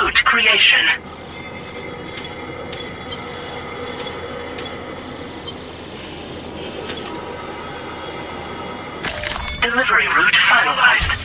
route creation. Delivery route finalized.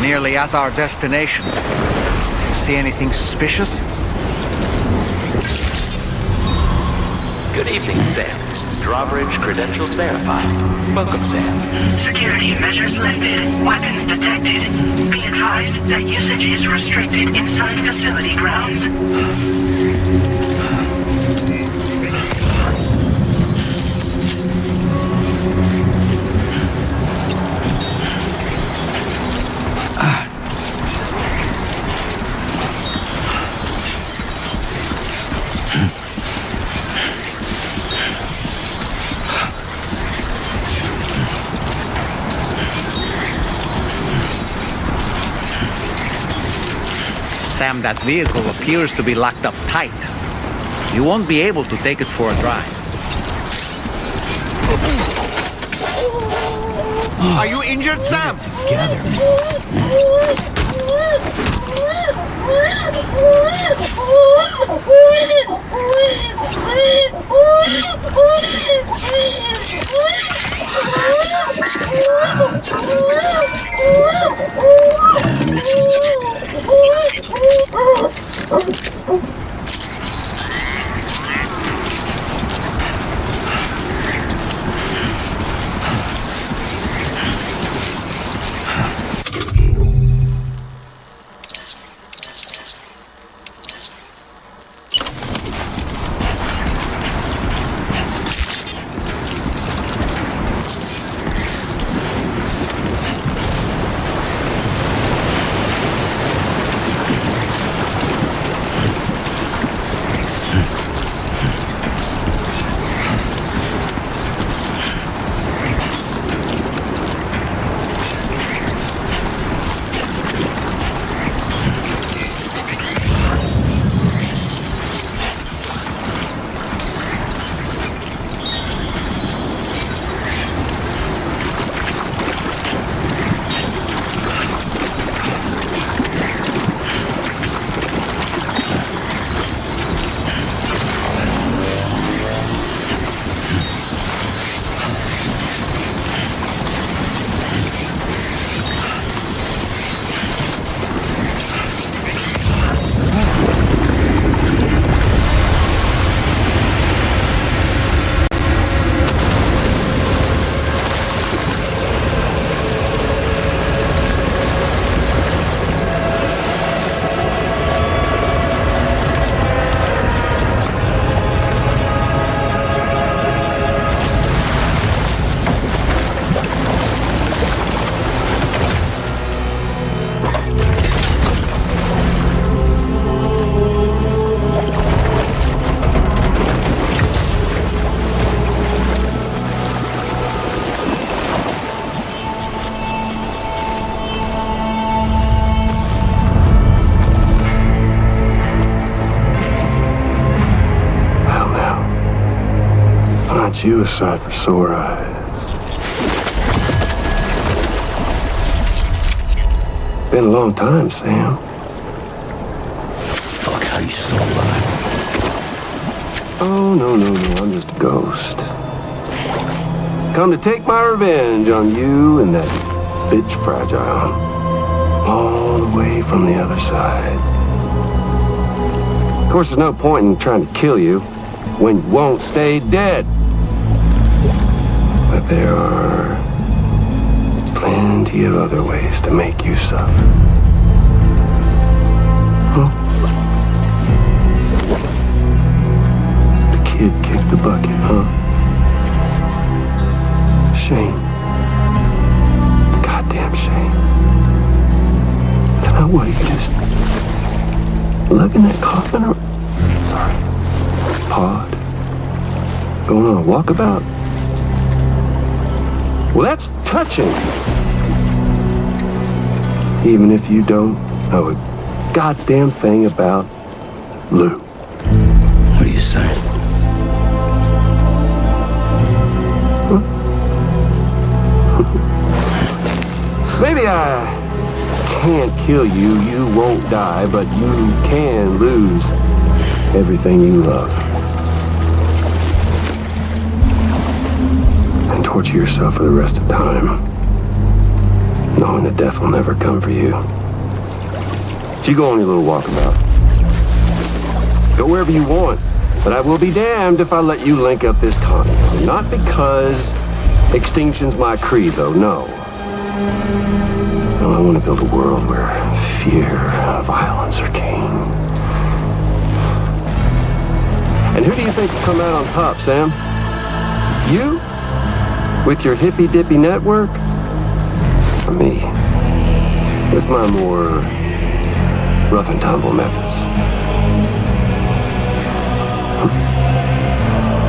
Nearly at our destination. Do you see anything suspicious? Good evening, Sam. Drawbridge credentials verified. Welcome, Sam. Security measures lifted. Weapons detected. Be advised that usage is restricted inside facility grounds. Sam, that vehicle appears to be locked up tight. You won't be able to take it for a drive. Are you injured, Sam? Together. set you aside for sore eyes. Been a long time, Sam. Fuck, how you still alive? Oh, no, I'm just a ghost. Come to take my revenge on you and that bitch Fragile. All the way from the other side. Of course, there's no point in trying to kill you when you won't stay dead. But there are plenty of other ways to make you suffer. Huh? The kid kicked the bucket, huh? Shame. Goddamn shame. Now what, you just lugging that coffin or pod? Going on a walkabout? Well, that's touching. Even if you don't know a goddamn thing about Lou. What are you saying? Huh? Maybe I can't kill you, you won't die, but you can lose everything you love. And torture yourself for the rest of time, knowing that death will never come for you. So you go on your little walkabout. Go wherever you want, but I will be damned if I let you link up this continent. Not because extinction's my creed, though, no. No, I want to build a world where fear and violence are king. And who do you think will come out on top, Sam? You? With your hippy-dippy network? Or me? With my more rough-and-tumble methods?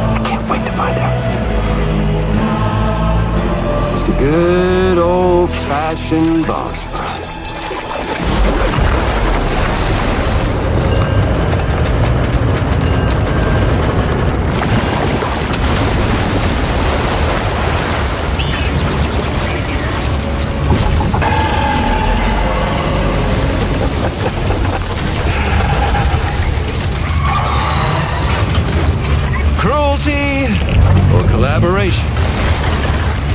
I can't wait to find out. Just a good old-fashioned boss fight. Cruelty or collaboration?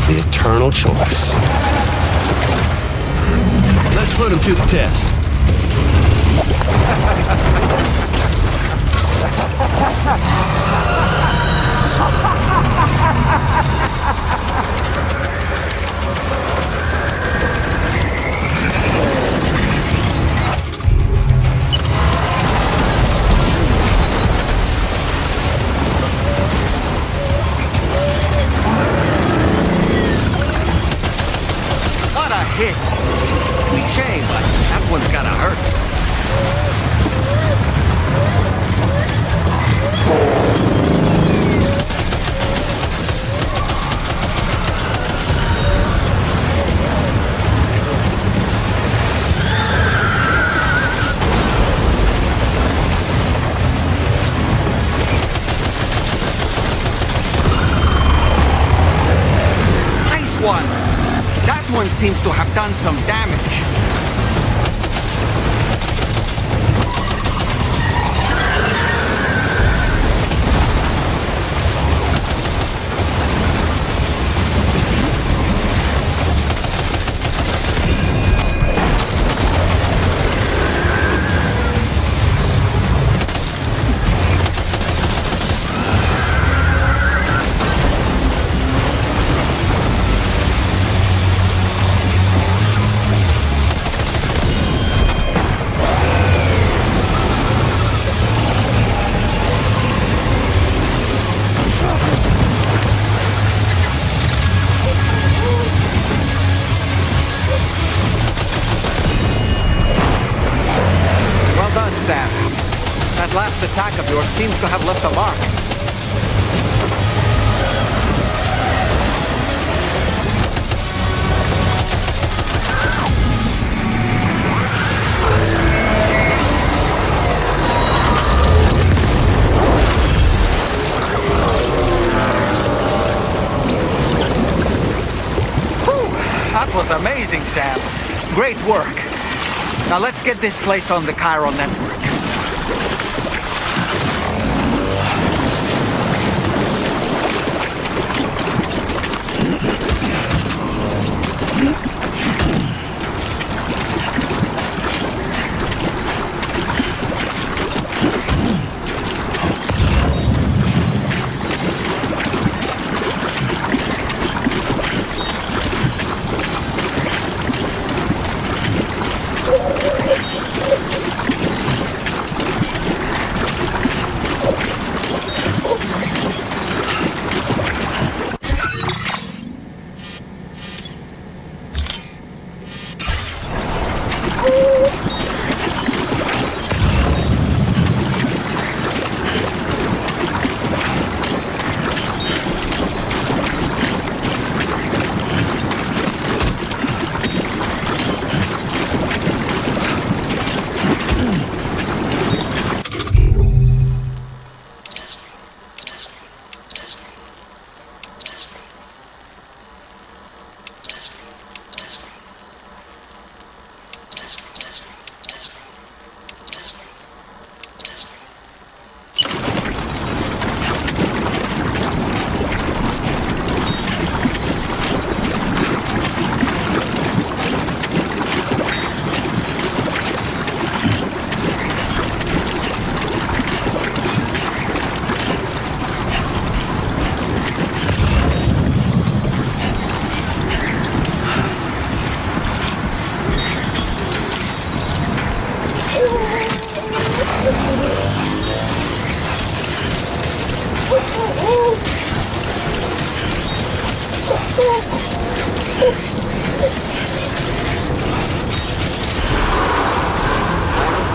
The eternal choice. Let's put him to the test. What a hit! Cliche, but that one's gotta hurt. Nice one! That one seems to have done some damage. Sam. That last attack of yours seems to have left a mark. That was amazing, Sam. Great work. Now let's get this place on the chiral network.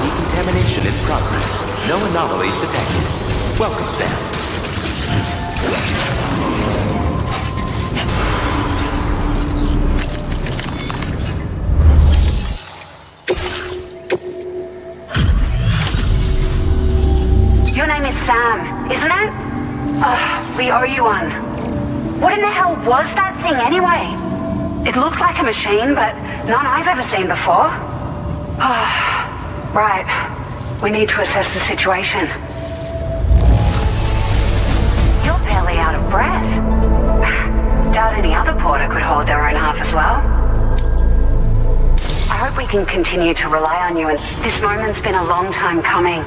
Decontamination in progress. No anomalies detected. Welcome, Sam. Your name is Sam, isn't it? We owe you one. What in the hell was that thing anyway? It looked like a machine, but none I've ever seen before. Right. We need to assess the situation. You're barely out of breath. Doubt any other porter could hold their own half as well. I hope we can continue to rely on you, and this moment's been a long time coming.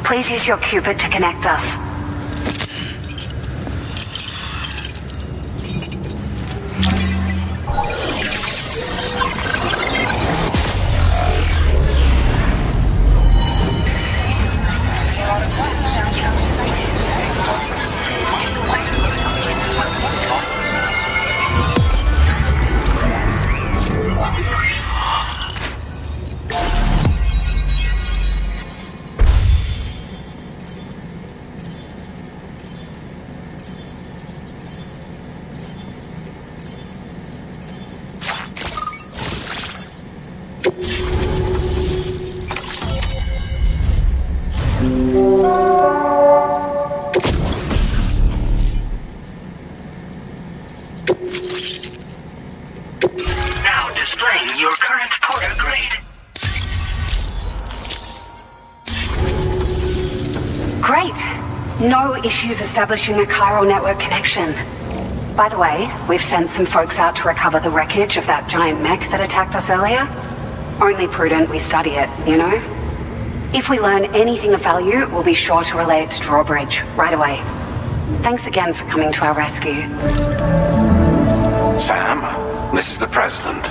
Please use your Cupid to connect us. Now displaying your current porter grade. Great. No issues establishing a chiral network connection. By the way, we've sent some folks out to recover the wreckage of that giant mech that attacked us earlier. Only prudent we study it, you know? If we learn anything of value, we'll be sure to relay it to Drawbridge right away. Thanks again for coming to our rescue. Sam, this is the President.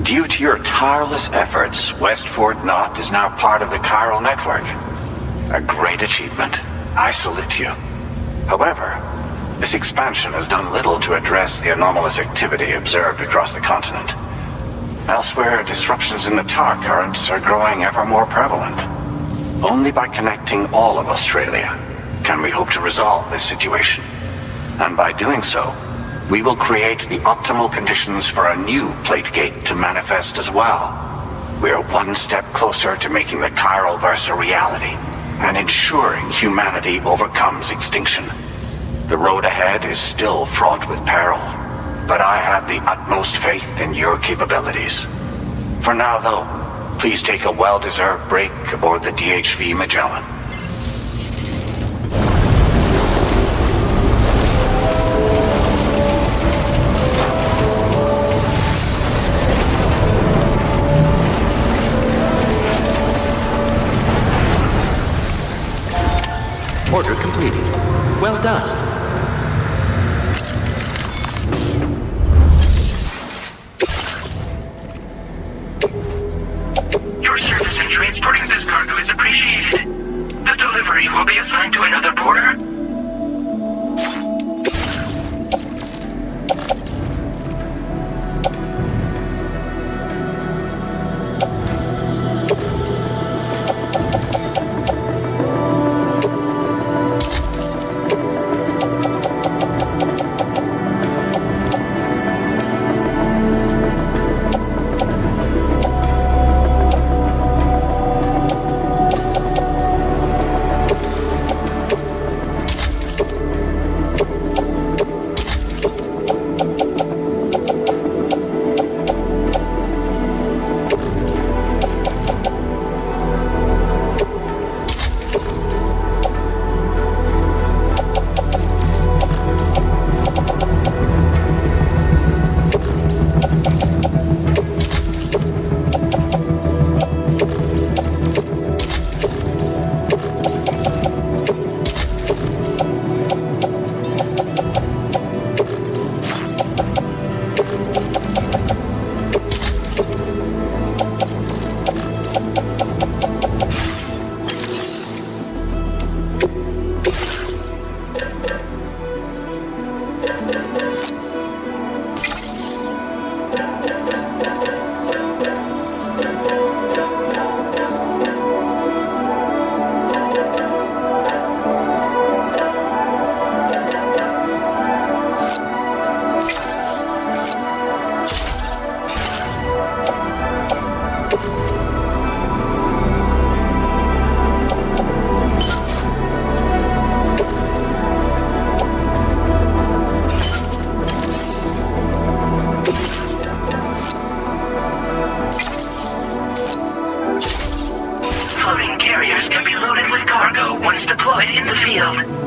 Due to your tireless efforts, West Fort Knot is now part of the chiral network. A great achievement. I salute you. However, this expansion has done little to address the anomalous activity observed across the continent. Elsewhere, disruptions in the tar currents are growing ever more prevalent. Only by connecting all of Australia can we hope to resolve this situation. And by doing so, we will create the optimal conditions for a new plate gate to manifest as well. We are one step closer to making the chiral verse a reality and ensuring humanity overcomes extinction. The road ahead is still fraught with peril, but I have the utmost faith in your capabilities. For now, though, please take a well-deserved break aboard the DHV Magellan. Order completed. Well done. Your service in transporting this cargo is appreciated. The delivery will be assigned to another porter. once deployed in the field.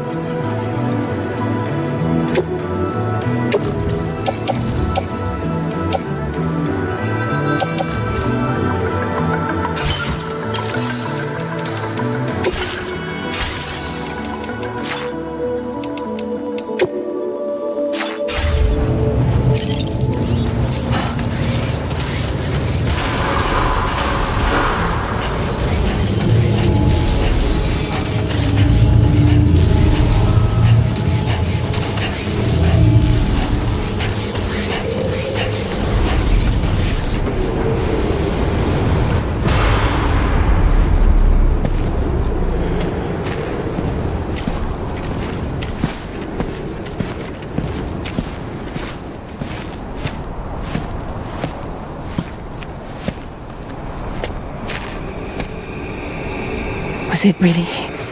Was it really Higgs?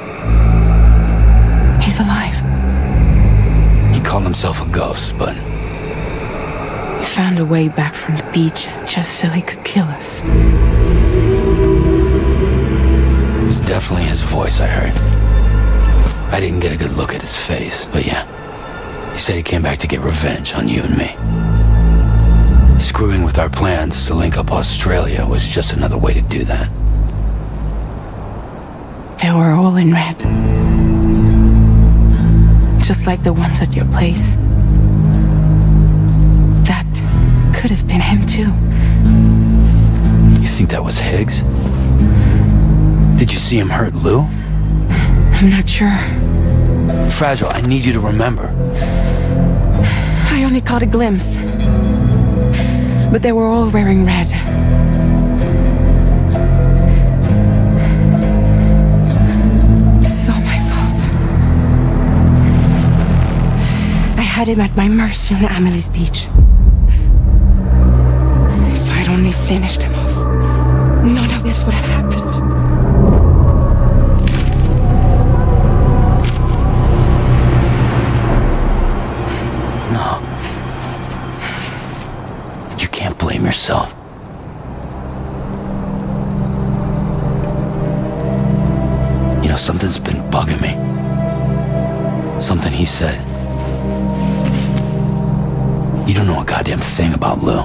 He's alive. He called himself a ghost, but... He found a way back from the beach just so he could kill us. It was definitely his voice I heard. I didn't get a good look at his face, but yeah. He said he came back to get revenge on you and me. Screwing with our plans to link up Australia was just another way to do that. They were all in red. Just like the ones at your place. That could have been him too. You think that was Higgs? Did you see him hurt Lou? I'm not sure. Fragile, I need you to remember. I only caught a glimpse. But they were all wearing red. I had him at my mercy on Amelie's beach. If I'd only finished him off, none of this would have happened. No. can't blame yourself. You know, something's been bugging me. Something he said. You don't know a goddamn thing about Lou.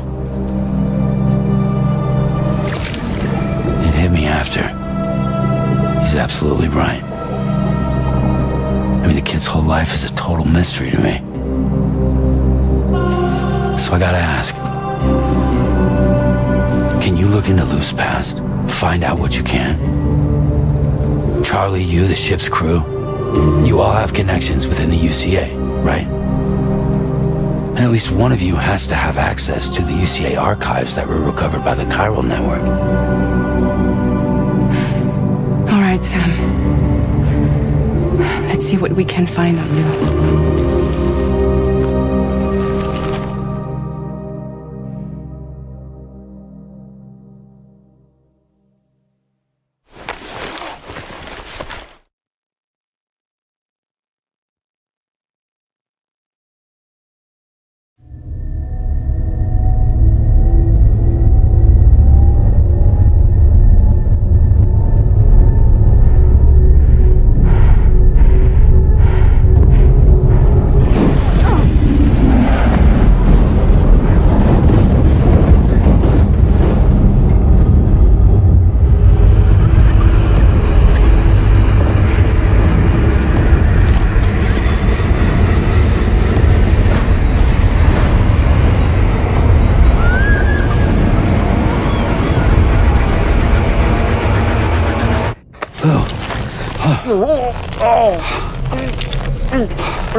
It hit me after. He's absolutely right. I mean, the kid's whole life is a total mystery to me. So I gotta ask. Can you look into Lou's past? Find out what you can? Charlie, you, the ship's crew, you all have connections within the UCA, right? And at least one of you has to have access to the UCA archives that were recovered by the chiral network. All right, Sam. Let's see what we can find on Lou.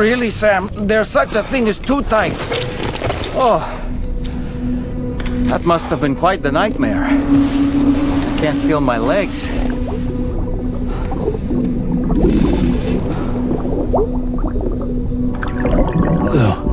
Really, Sam? There's such a thing as too tight. Oh. That must have been quite the nightmare. I can't feel my legs. Lou.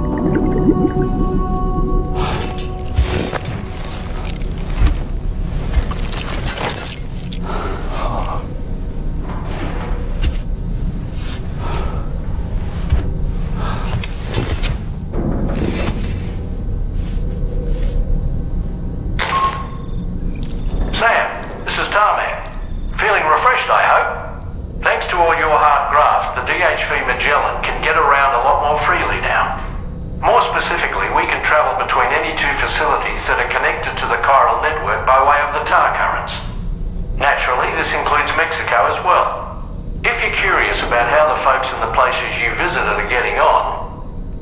Naturally, this includes Mexico as well. If you're curious about how the folks in the places you visited are getting on,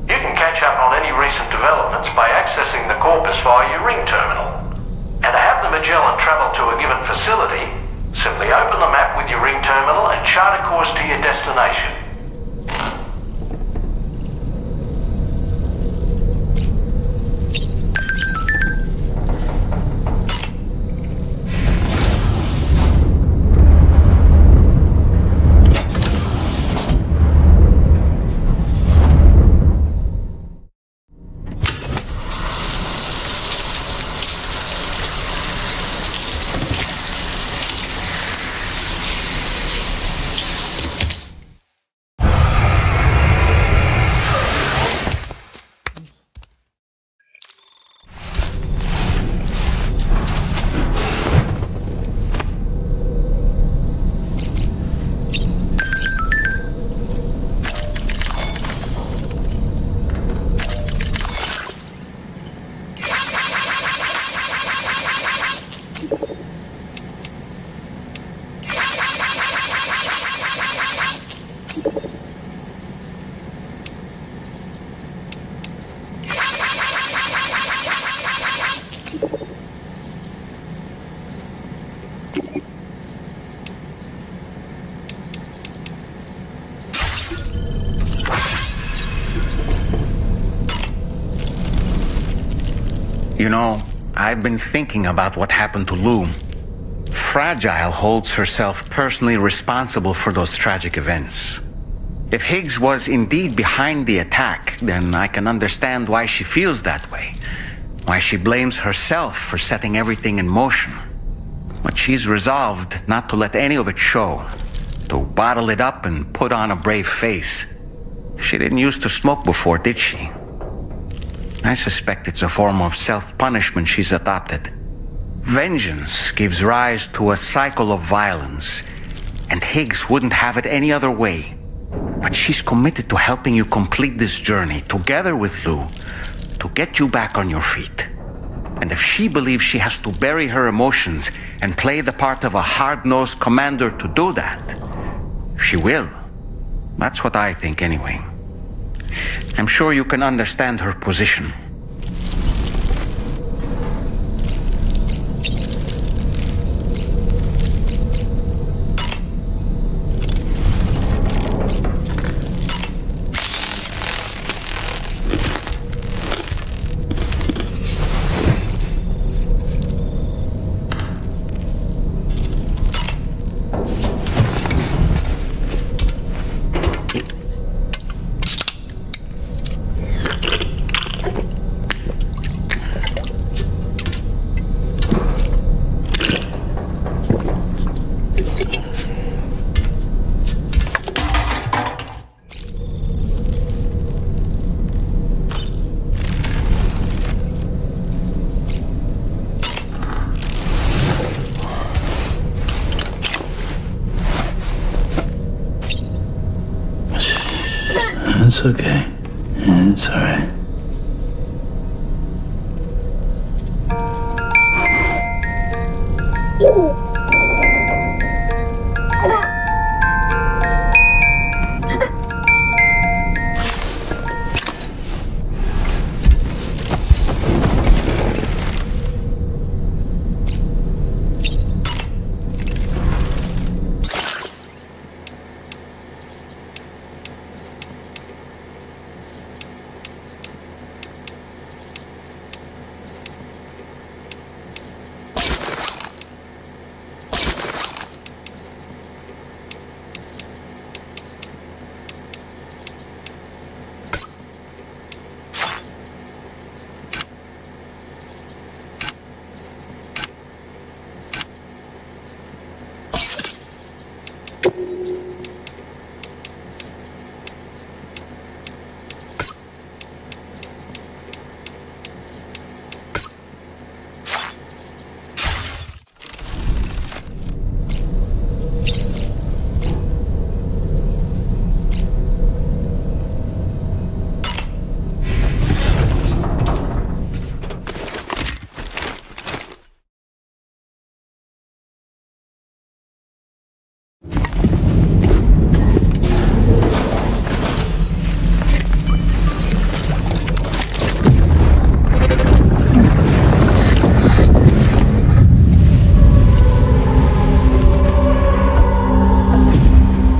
you can catch up on any recent developments by accessing the corpus via your ring terminal. And to have the Magellan travel to a given facility, simply open the map with your ring terminal and chart a course to your destination. You know, I've been thinking about what happened to Lou. Fragile holds herself personally responsible for those tragic events. If Higgs was indeed behind the attack, then I can understand why she feels that way. Why she blames herself for setting everything in motion. But she's resolved not to let any of it show. To bottle it up and put on a brave face. She didn't used to smoke before, did she? I suspect it's a form of self-punishment she's adopted. Vengeance gives rise to a cycle of violence, and Higgs wouldn't have it any other way. But she's committed to helping you complete this journey, together with Lou, to get you back on your feet. And if she believes she has to bury her emotions and play the part of a hard-nosed commander to do that, she will. That's what I think, anyway. I'm sure you can understand her position. It's okay. It's alright.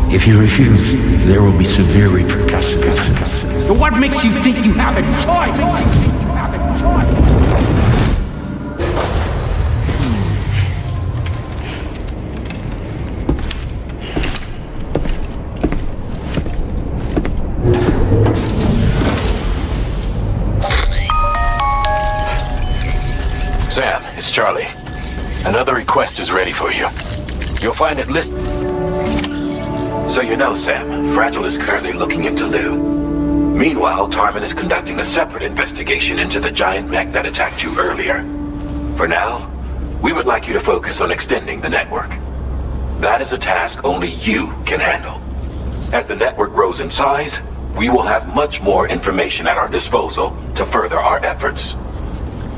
If you refuse, there will be severe repercussions. So what makes you think you have a choice? Sam, it's Charlie. Another request is ready for you. You'll find it listed. So you know, Sam, Fragile is currently looking into Lou. Meanwhile, Tarman is conducting a separate investigation into the giant mech that attacked you earlier. For now, we would like you to focus on extending the network. That is a task only you can handle. As the network grows in size, we will have much more information at our disposal to further our efforts.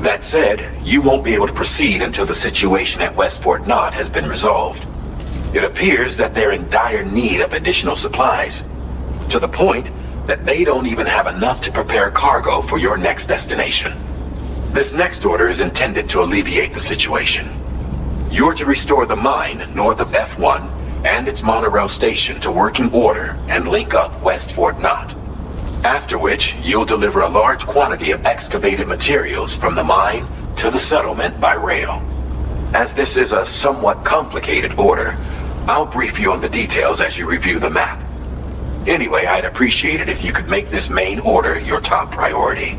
That said, you won't be able to proceed until the situation at West Fort Knot has been resolved. It appears that they're in dire need of additional supplies, to the point that they don't even have enough to prepare cargo for your next destination. This next order is intended to alleviate the situation. You're to restore the mine north of F1 and its monorail station to working order and link up West Fort Knot. After which, you'll deliver a large quantity of excavated materials from the mine to the settlement by rail. As this is a somewhat complicated order, I'll brief you on the details as you review the map. Anyway, I'd appreciate it if you could make this main order your top priority.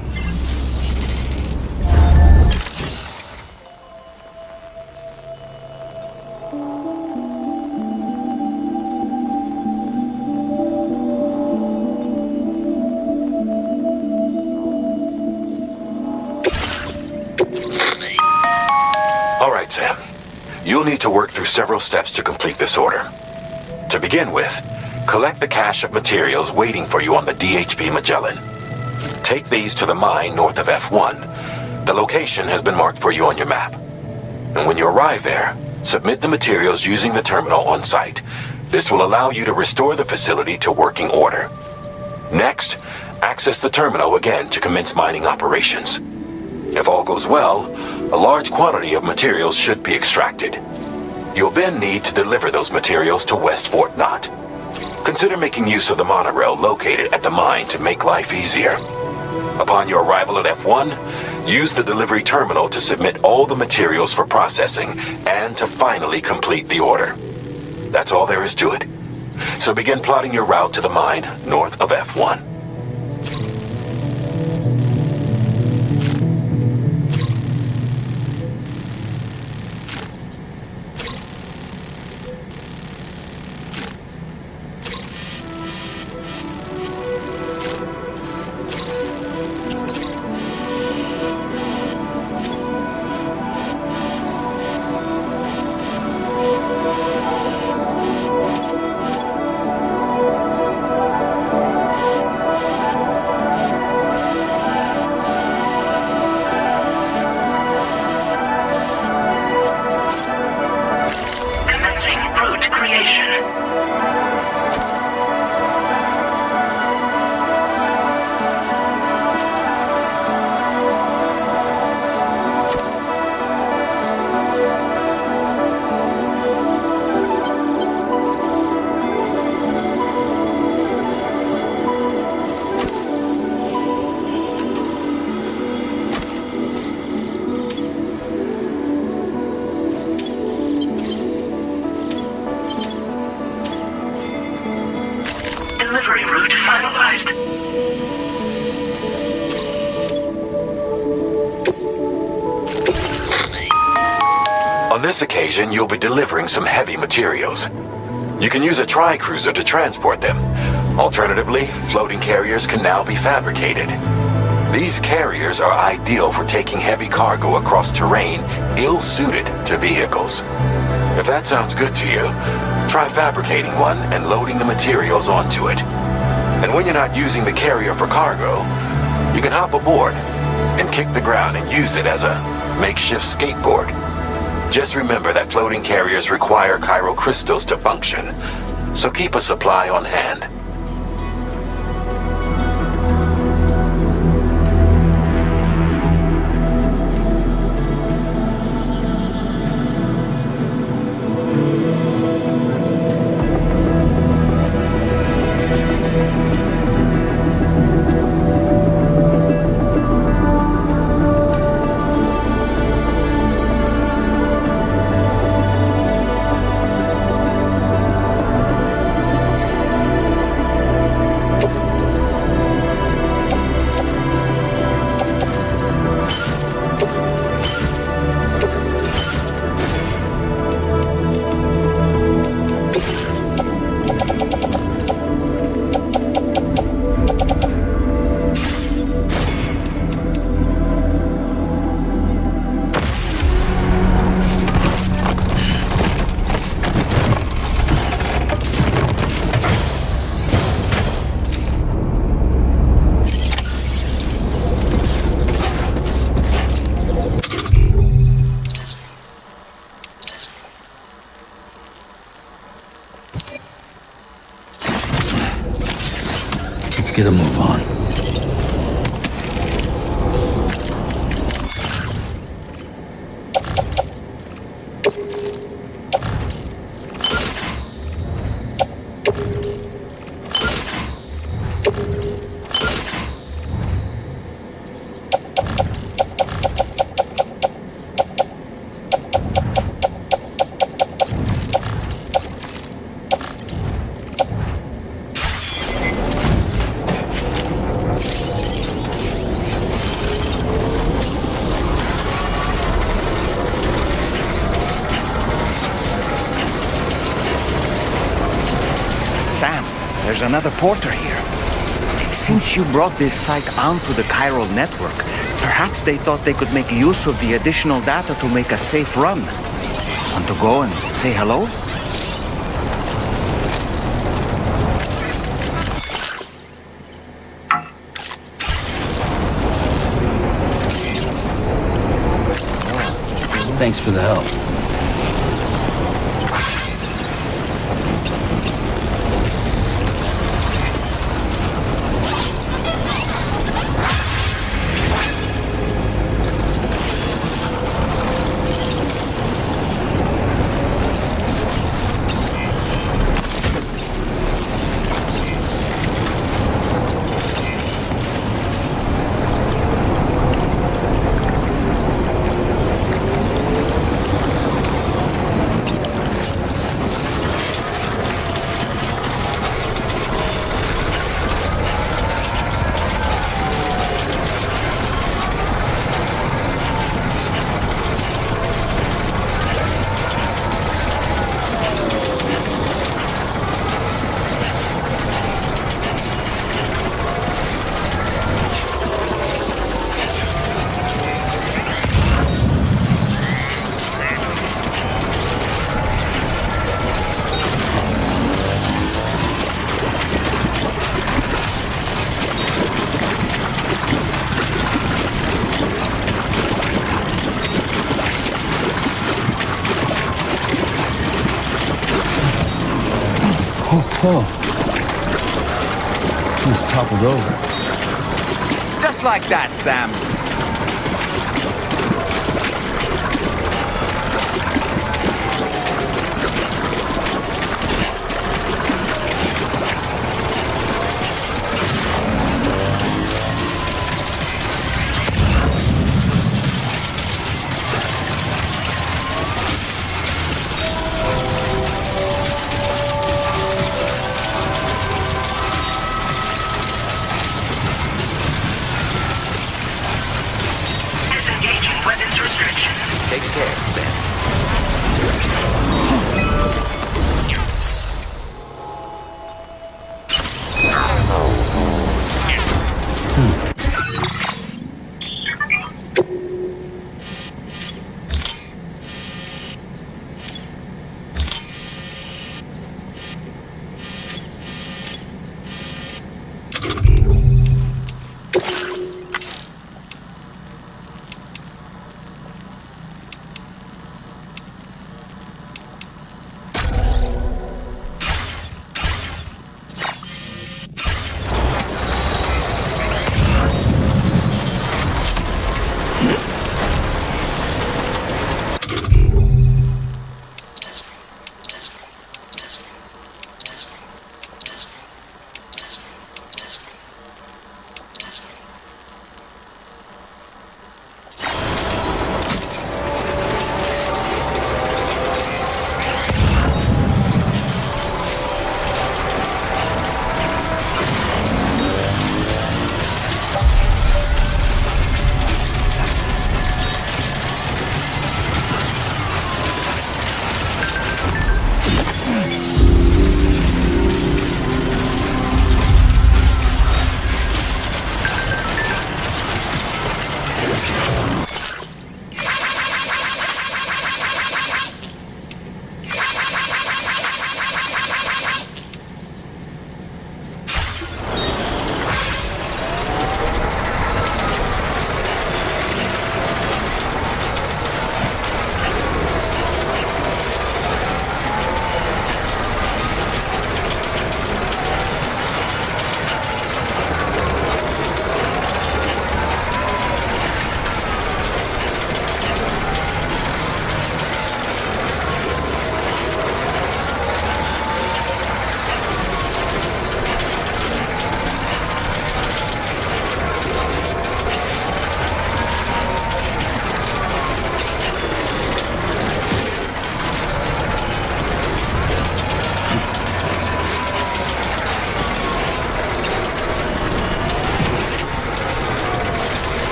All right, Sam. You'll need to work through several steps to complete this order. To begin with, collect the cache of materials waiting for you on the DHP Magellan. Take these to the mine north of F1. The location has been marked for you on your map. And when you arrive there, submit the materials using the terminal on site. This will allow you to restore the facility to working order. Next, access the terminal again to commence mining operations. If all goes well, a large quantity of materials should be extracted. You'll then need to deliver those materials to West Fort Knott. Consider making use of the monorail located at the mine to make life easier. Upon your arrival at F1, use the delivery terminal to submit all the materials for processing and to finally complete the order. That's all there is to it. So begin plotting your route to the mine north of F1. Delivery route finalized. On this occasion, you'll be delivering some heavy materials. You can use a tri-cruiser to transport them. Alternatively, floating carriers can now be fabricated. These carriers are ideal for taking heavy cargo across terrain ill-suited to vehicles. If that sounds good to you, try fabricating one and loading the materials onto it. And when you're not using the carrier for cargo, you can hop aboard and kick the ground and use it as a makeshift skateboard. Just remember that floating carriers require chiral crystals to function, so keep a supply on hand. Let's get a move on. There's another porter here. Since you brought this site onto the chiral network, Perhaps they thought they could make use of the additional data to make a safe run. Want to go and say hello? Thanks for the help. Oh. He's toppled over. Just like that, Sam. Take care, Sam.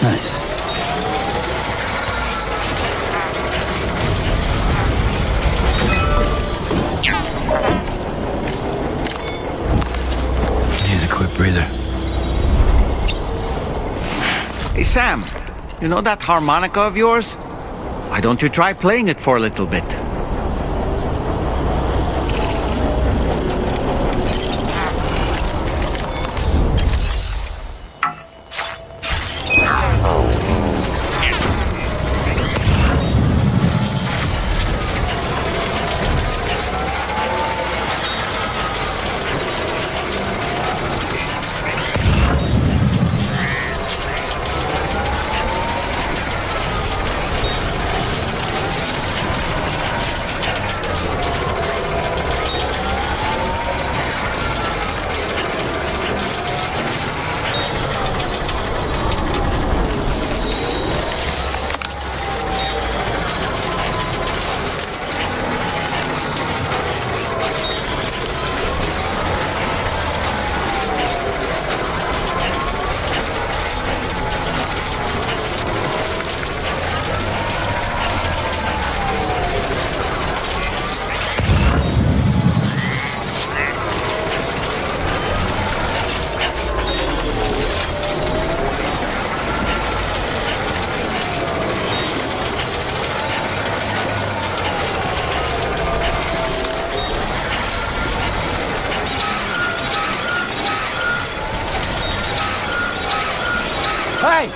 Nice. Here's a quick breather. Hey, Sam, you know that harmonica of yours? Why don't you try playing it for a little bit? Hey!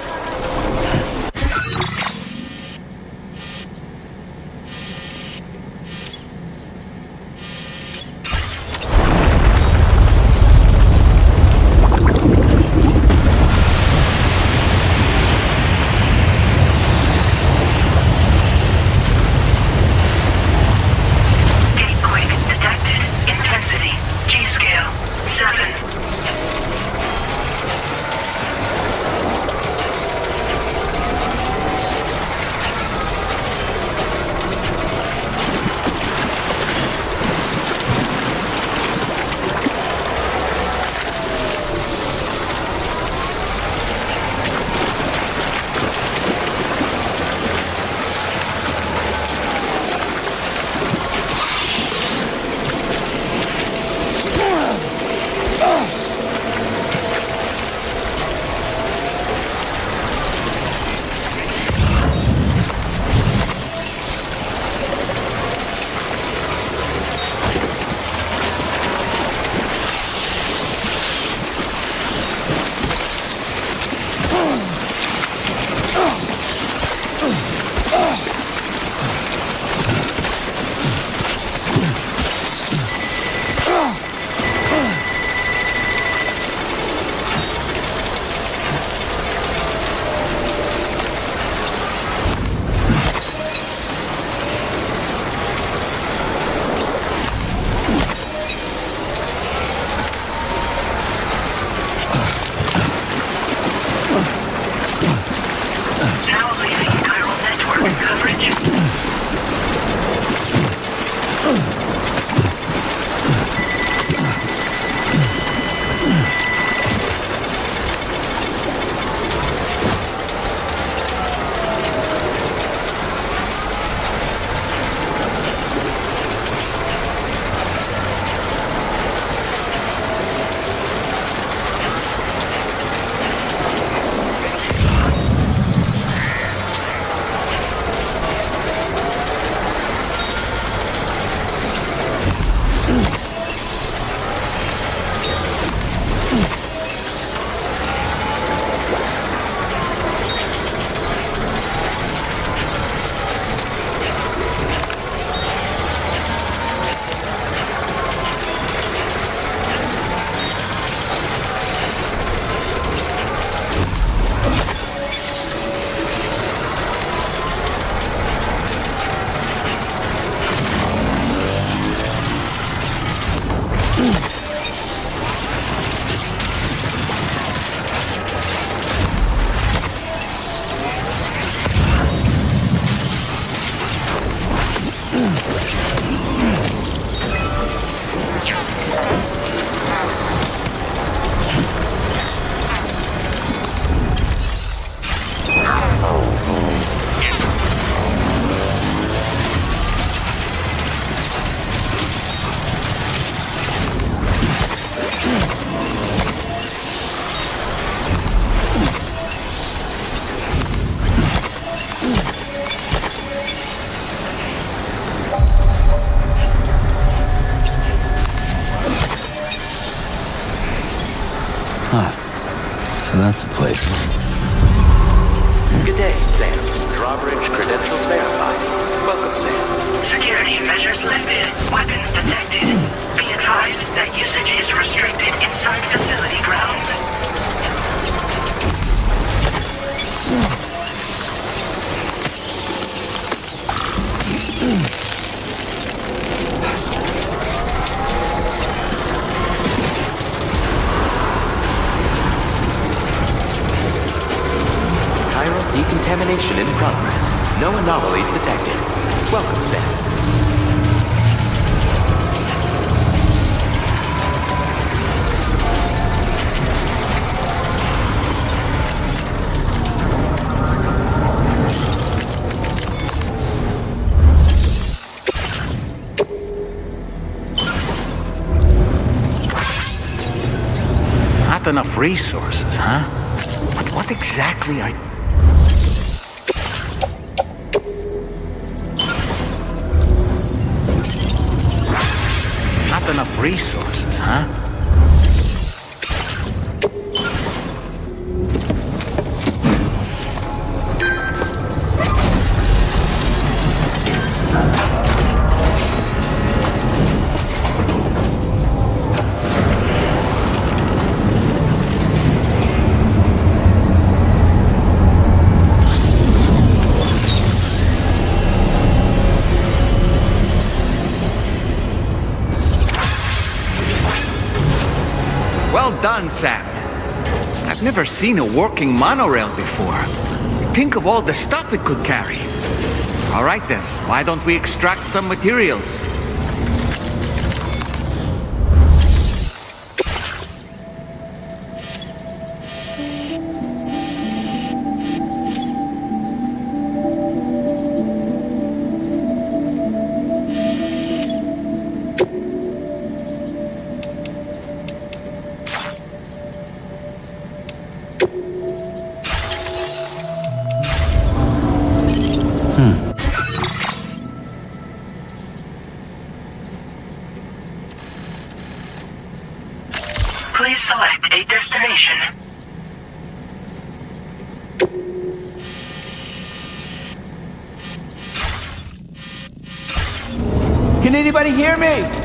Gatequake detected. Intensity. G-scale. 7. So that's the place. Good day, Sam. Drawbridge credentials verified. Welcome, Sam. Security measures lifted. Weapons detected. Be advised that usage is restricted inside facility grounds. Chiral decontamination in progress. No anomalies detected. Welcome, Sam. Not enough resources, huh? But what exactly are... Not enough resources, huh? Well done, Sam. I've never seen a working monorail before. Think of all the stuff it could carry. All right then, why don't we extract some materials? Please select a destination. Can anybody hear me?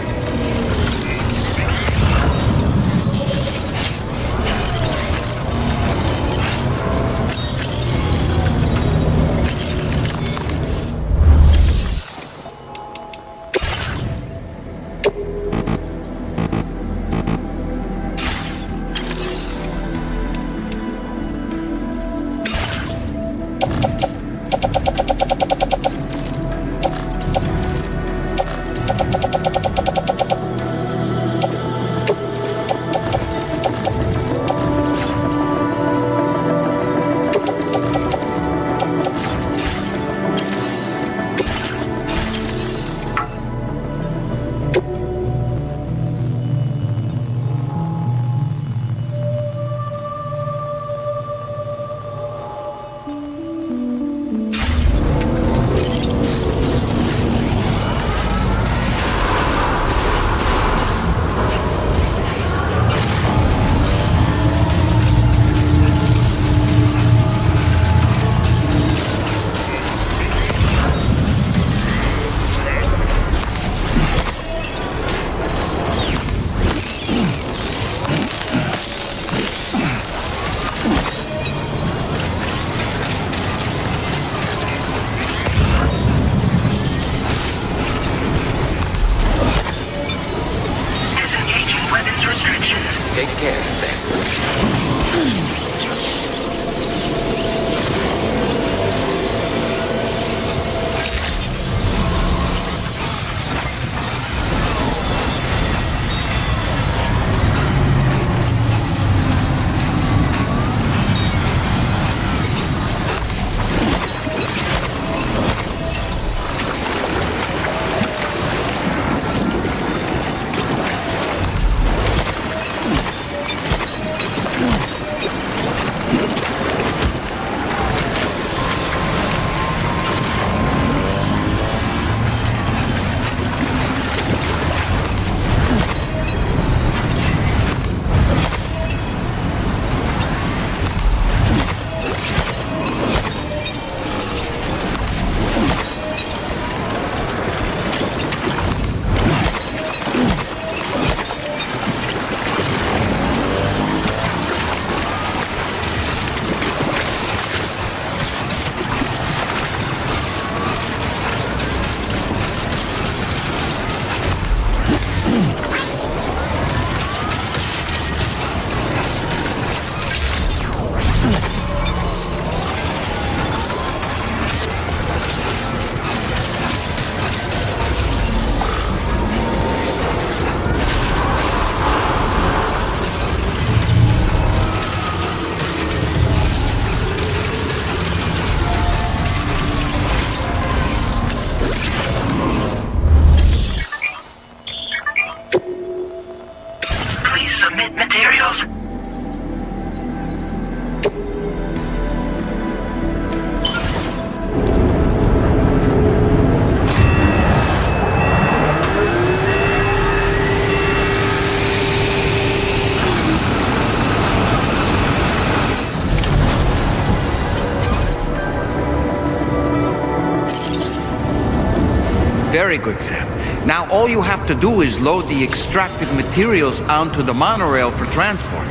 Very good, Sam. Now all you have to do is load the extracted materials onto the monorail for transport.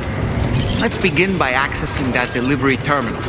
Let's begin by accessing that delivery terminal.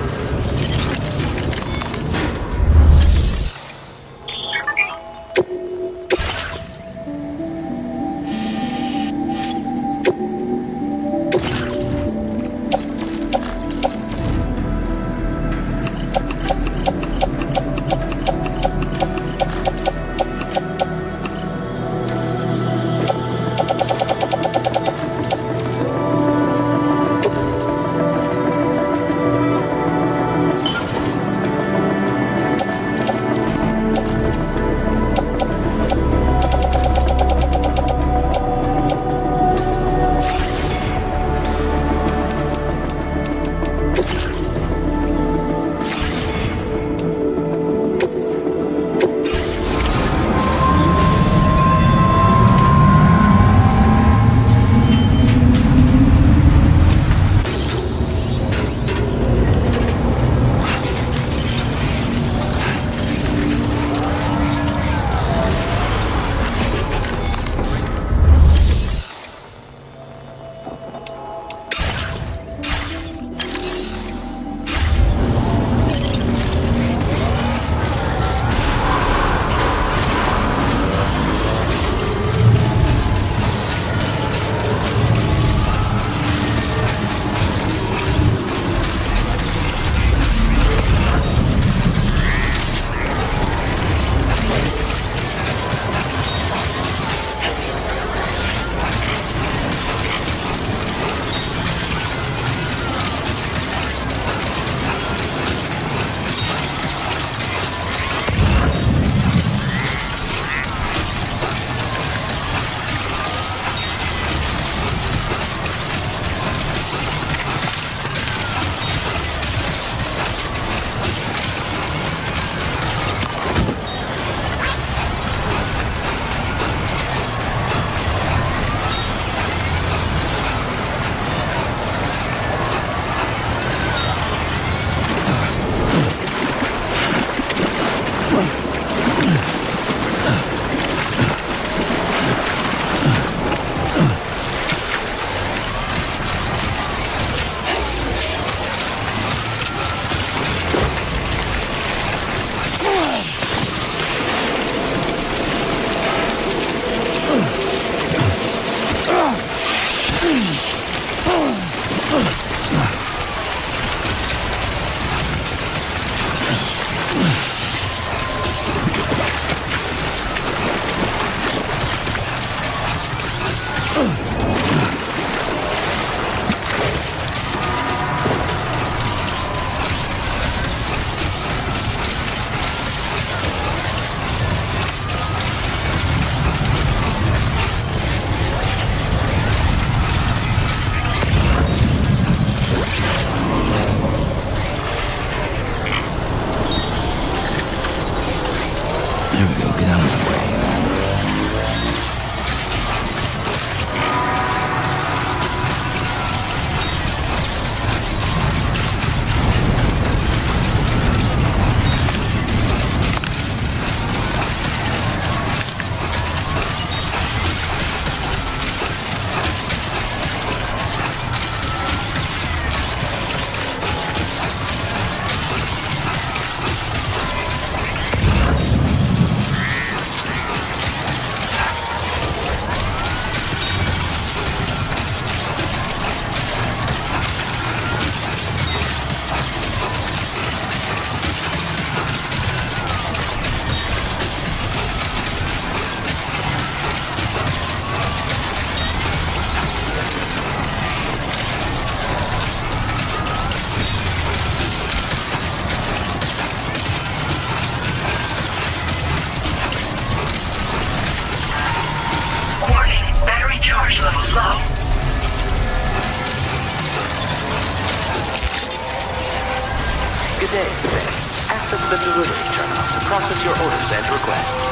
Good day, Sam. Access the delivery terminal to process your orders and requests.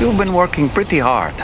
You've been working pretty hard.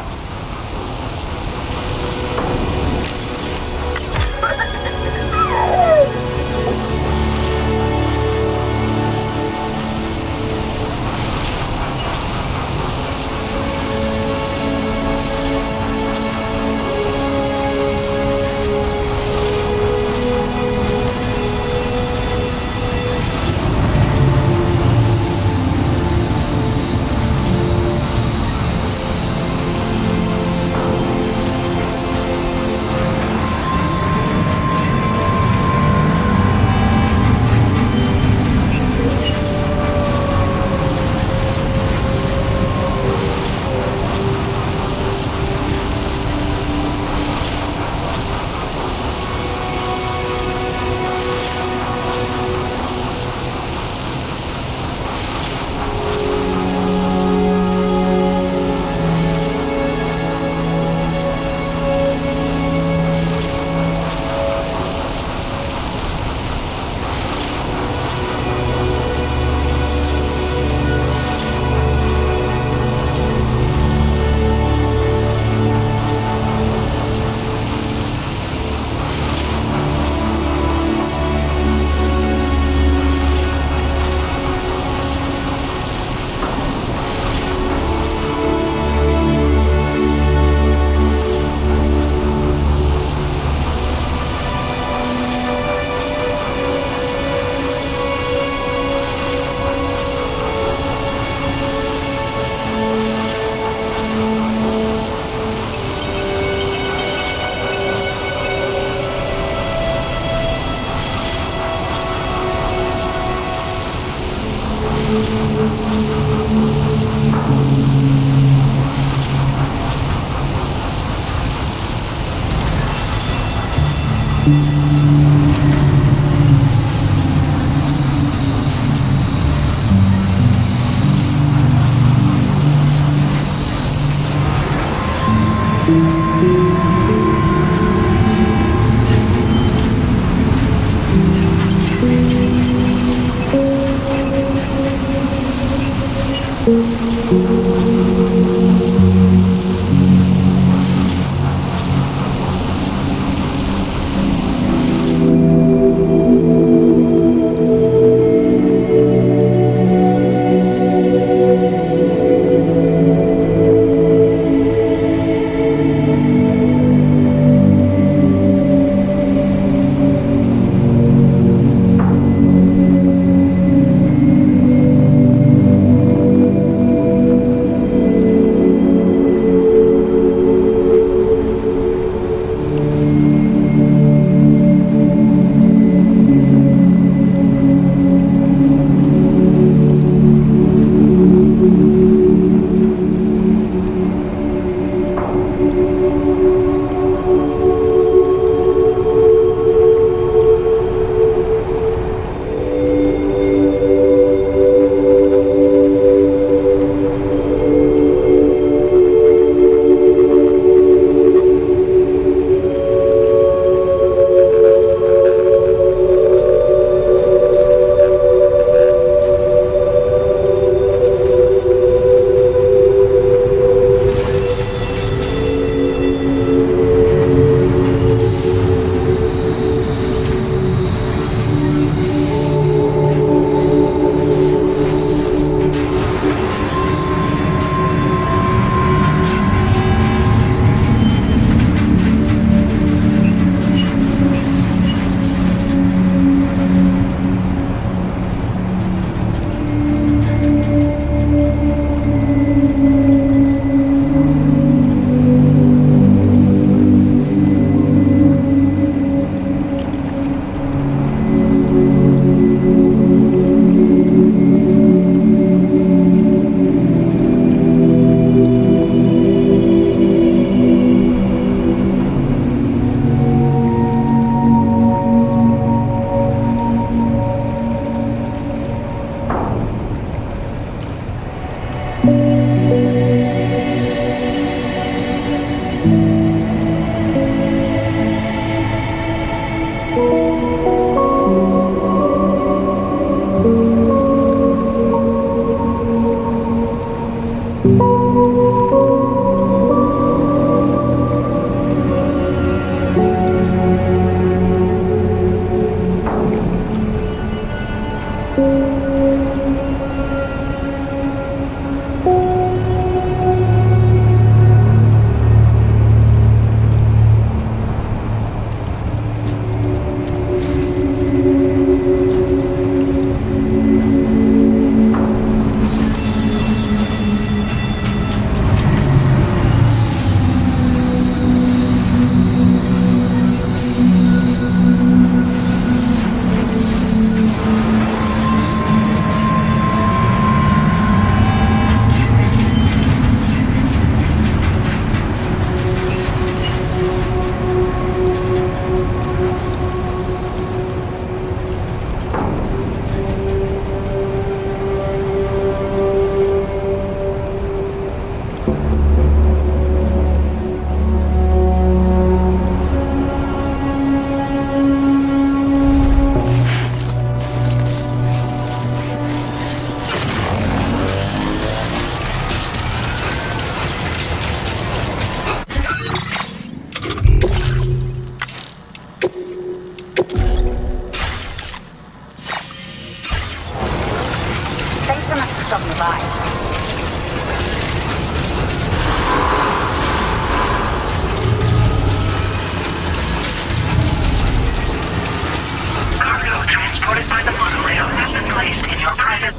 like. Cargo transported by the monorail has been placed in your private...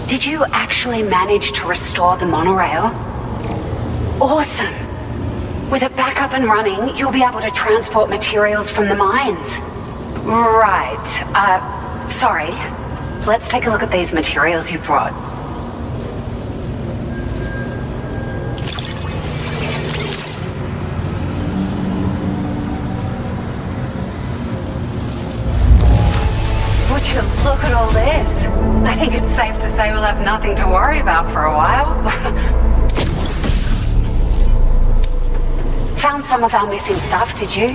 Did you actually manage to restore the monorail? Awesome! With it back up and running, you'll be able to transport materials from the mines. Right. Sorry. Let's take a look at these materials you brought. Would you look at all this? I think it's safe to say we'll have nothing to worry about for a while. Found some of our missing stuff, did you?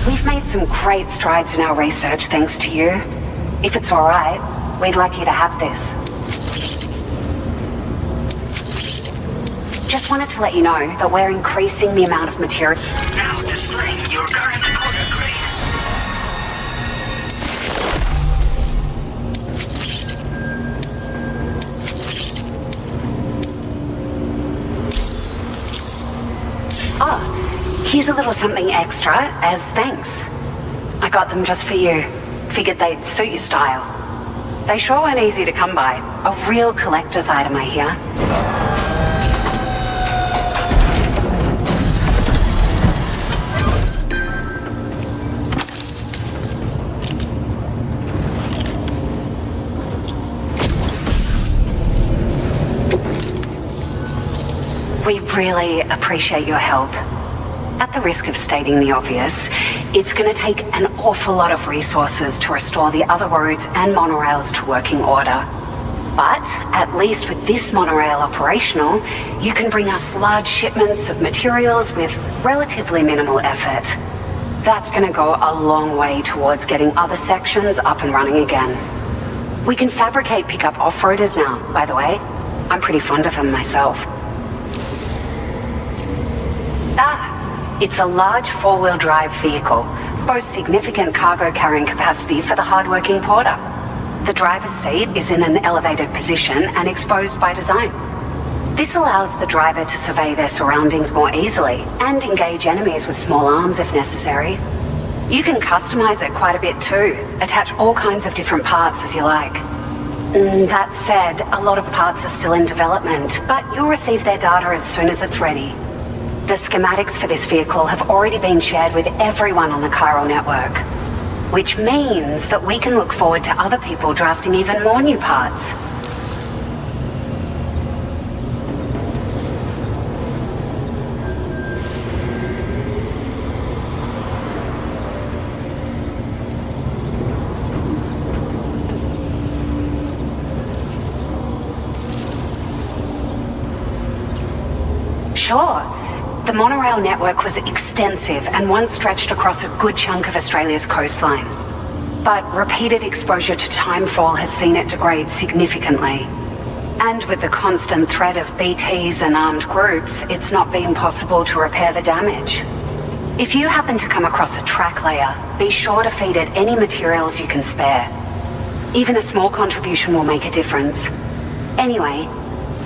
We've made some great strides in our research thanks to you. If it's alright, we'd like you to have this. Just wanted to let you know that we're increasing the amount of material... Now displaying your current order grade. Here's a little something extra as thanks. I got them just for you. Figured they'd suit your style. They sure weren't easy to come by. A real collector's item, I hear. We really appreciate your help. At the risk of stating the obvious, it's going to take an awful lot of resources to restore the other roads and monorails to working order. But at least with this monorail operational, you can bring us large shipments of materials with relatively minimal effort. That's going to go a long way towards getting other sections up and running again. We can fabricate pickup off-roaders now, by the way. I'm pretty fond of them myself. It's a large four-wheel drive vehicle, boasts significant cargo carrying capacity for the hard-working porter. The driver's seat is in an elevated position and exposed by design. This allows the driver to survey their surroundings more easily and engage enemies with small arms if necessary. You can customize it quite a bit too, attach all kinds of different parts as you like. That said, a lot of parts are still in development, but you'll receive their data as soon as it's ready. The schematics for this vehicle have already been shared with everyone on the chiral network, which means that we can look forward to other people drafting even more new parts. Sure. The monorail network was extensive and once stretched across a good chunk of Australia's coastline. But repeated exposure to timefall has seen it degrade significantly. And with the constant threat of BTs and armed groups, it's not been possible to repair the damage. If you happen to come across a track layer, be sure to feed it any materials you can spare. Even a small contribution will make a difference. Anyway,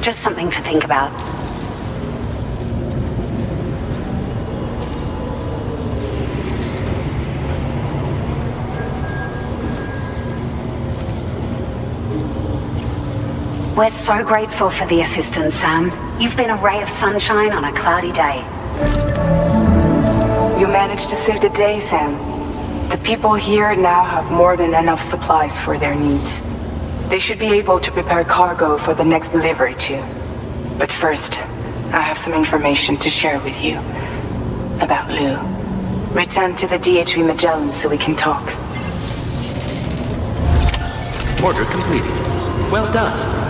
just something to think about. We're so grateful for the assistance, Sam. You've been a ray of sunshine on a cloudy day. You managed to save the day, Sam. The people here now have more than enough supplies for their needs. They should be able to prepare cargo for the next delivery too. But first, I have some information to share with you. About Lou. Return to the DHV Magellan so we can talk. Order completed. Well done.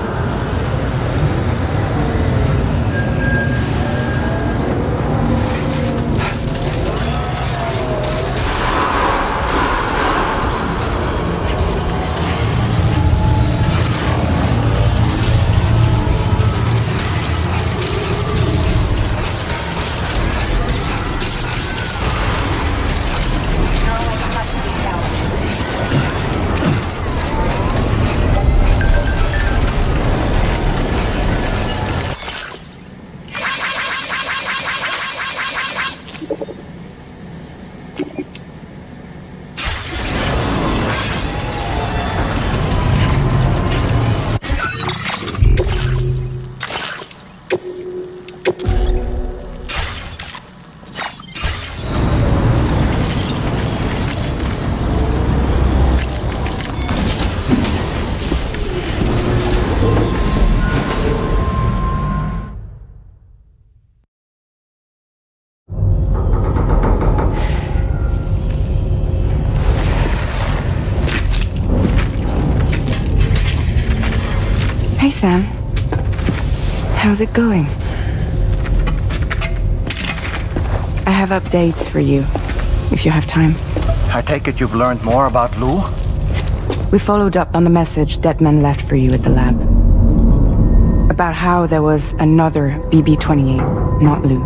Sam. How's it going? I have updates for you, if you have time. I take it you've learned more about Lou? We followed up on the message Deadman left for you at the lab. About how there was another BB-28, not Lou,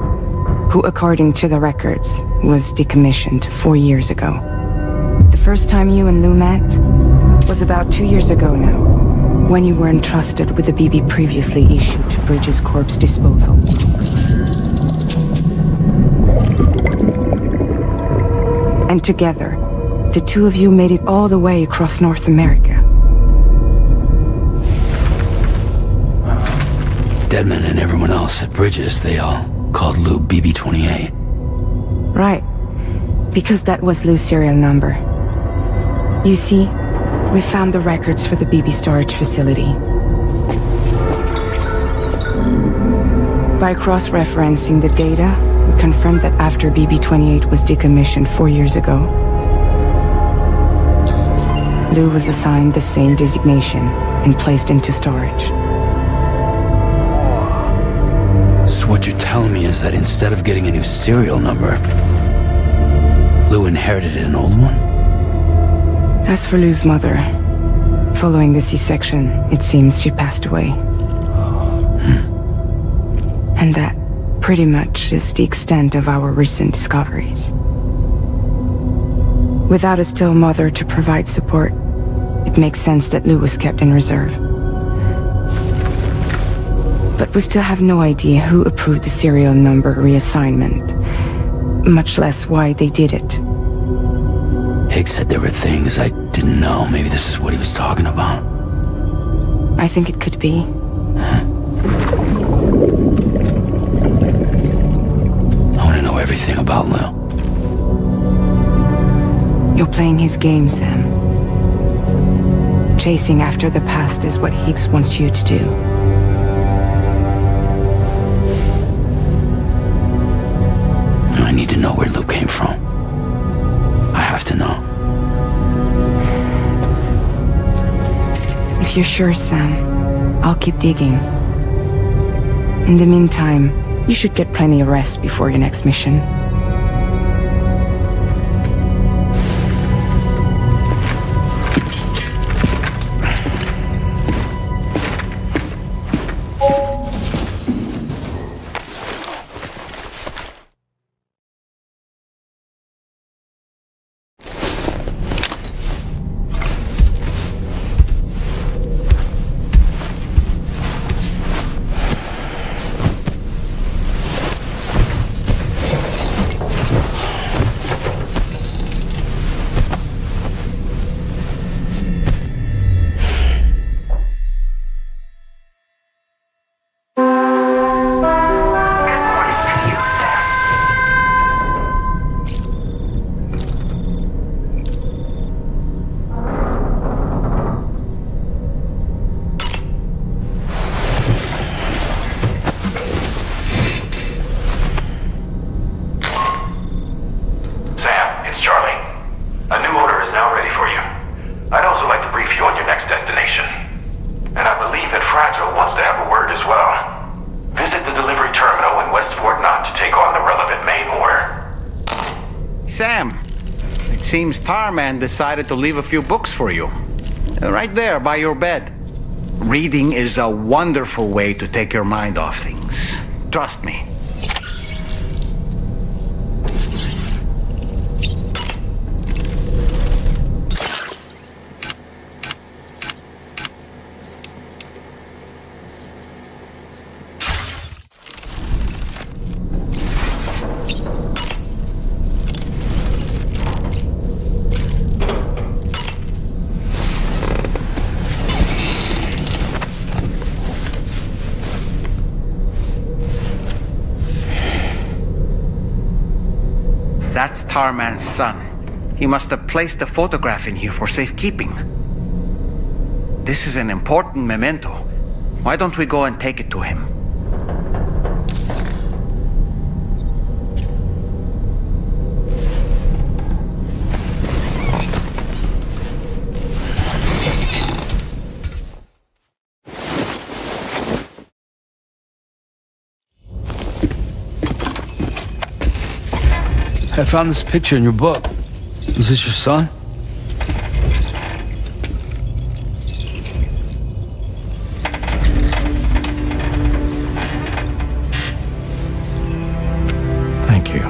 who, according to the records, was decommissioned 4 years ago. The first time you and Lou met was about 2 years ago now, when you were entrusted with the BB previously issued to Bridges Corp's disposal. And together, the two of you made it all the way across North America. Deadman and everyone else at Bridges, they all called Lou BB-28. Right. Because that was Lou's serial number. You see, we found the records for the BB storage facility. By cross-referencing the data, we confirmed that after BB-28 was decommissioned 4 years ago, Lou was assigned the same designation and placed into storage. So what you're telling me is that instead of getting a new serial number, Lou inherited an old one? As for Lou's mother, following the C-section, it seems she passed away. And that pretty much is the extent of our recent discoveries. Without a still mother to provide support, it makes sense that Lou was kept in reserve. But we still have no idea who approved the serial number reassignment, much less why they did it. Higgs said there were things I didn't know. Maybe this is what he was talking about. I think it could be. I want to know everything about Lou. You're playing his game, Sam. Chasing after the past is what Higgs wants you to do. I need to know where Lou came from. I have to know. If you're sure, Sam, I'll keep digging. In the meantime, you should get plenty of rest before your next mission. Seems Tarman decided to leave a few books for you. Right there by your bed. Reading is a wonderful way to take your mind off things. Trust me. That's Tarman's son. He must have placed a photograph in here for safekeeping. This is an important memento. Why don't we go and take it to him? I found this picture in your book. Is this your son? Thank you.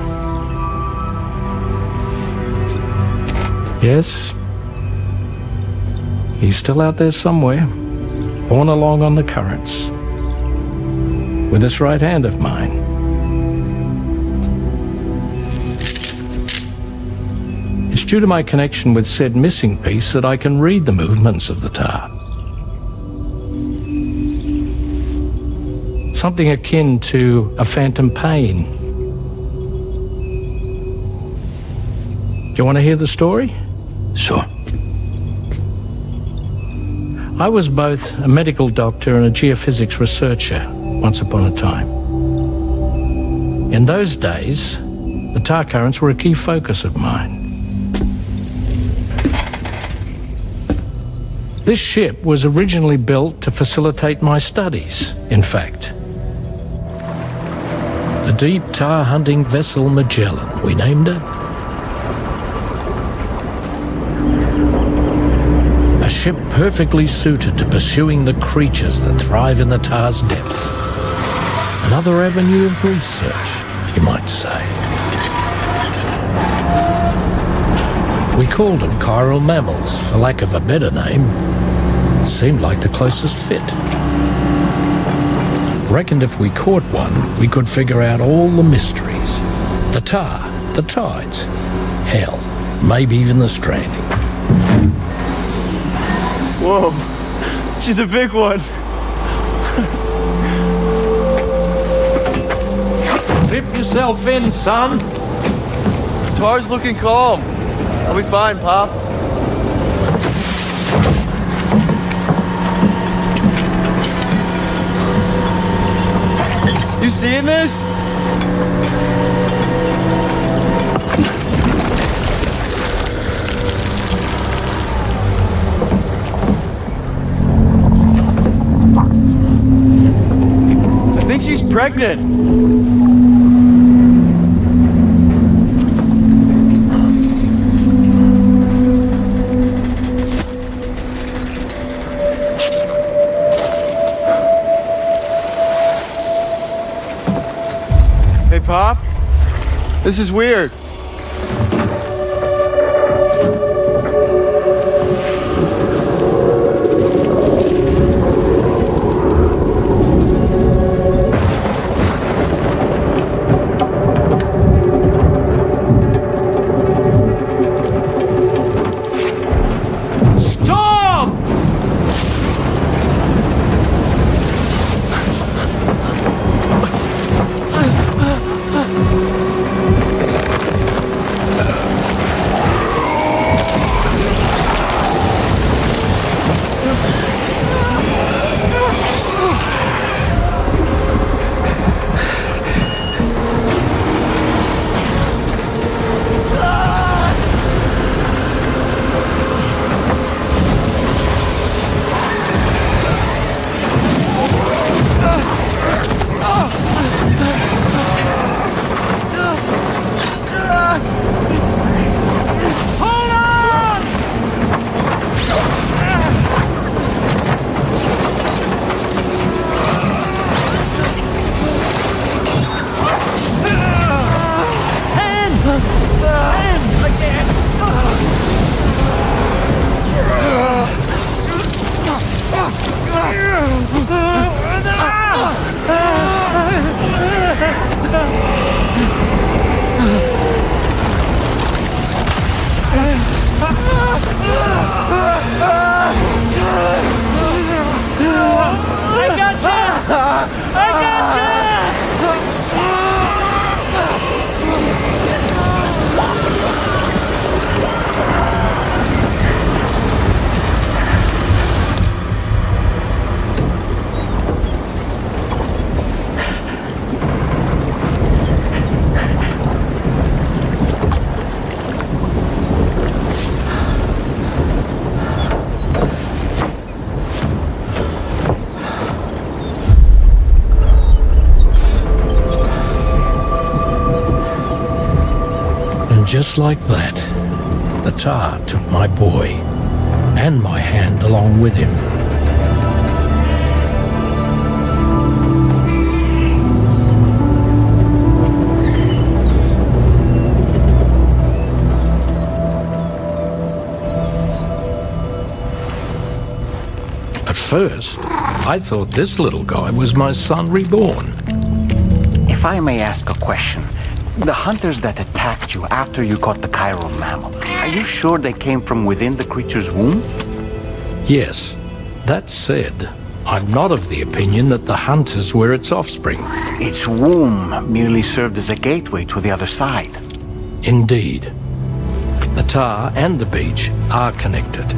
Yes. He's still out there somewhere, borne along on the currents, with this right hand of mine. It's due to my connection with said missing piece that I can read the movements of the tar. Something akin to a phantom pain. Do you want to hear the story? Sure. I was both a medical doctor and a geophysics researcher once upon a time. In those days, the tar currents were a key focus of mine. This ship was originally built to facilitate my studies, in fact. The deep tar hunting vessel Magellan, we named it. A ship perfectly suited to pursuing the creatures that thrive in the tar's depths. Another avenue of research, you might say. We called them chiral mammals, for lack of a better name. Seemed like the closest fit. Reckoned if we caught one, we could figure out all the mysteries. The tar, the tides, hell, maybe even the stranding. Whoa, she's a big one. Dip yourself in, son. Tar's looking calm. I'll be fine, Pop. You seeing this? I think she's pregnant. Hey, Pop. This is weird. And just like that, the tar took my boy, and my hand along with him. At first, I thought this little guy was my son reborn. If I may ask a question, the hunters that attacked you after you caught the chiral mammal, are you sure they came from within the creature's womb? Yes. That said, I'm not of the opinion that the hunters were its offspring. Its womb merely served as a gateway to the other side. Indeed. The tar and the beach are connected.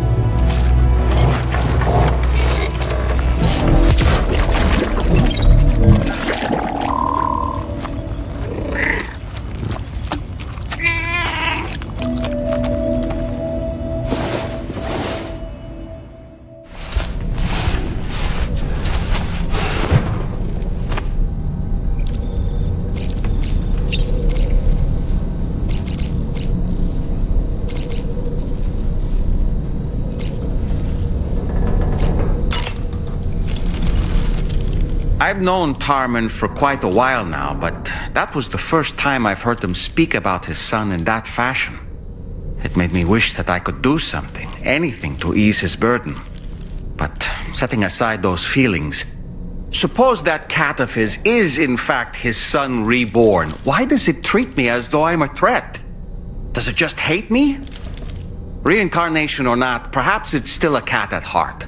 I've known Tarman for quite a while now, but that was the first time I've heard him speak about his son in that fashion. It made me wish that I could do something, anything to ease his burden. But setting aside those feelings, suppose that cat of his is in fact his son reborn. Why does it treat me as though I'm a threat? Does it just hate me? Reincarnation or not, perhaps it's still a cat at heart.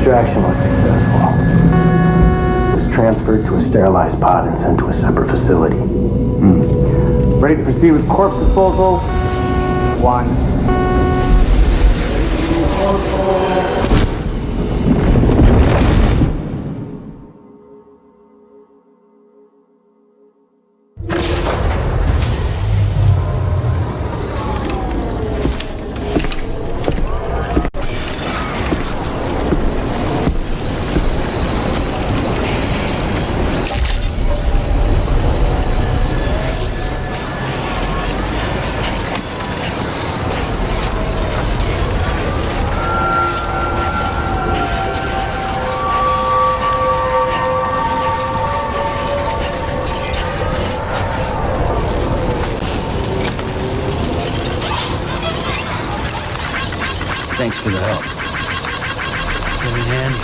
Extraction was successful. It was transferred to a sterilized pod and sent to a separate facility. Ready to proceed with corpse disposal? 1. Thanks for the help. Come in handy.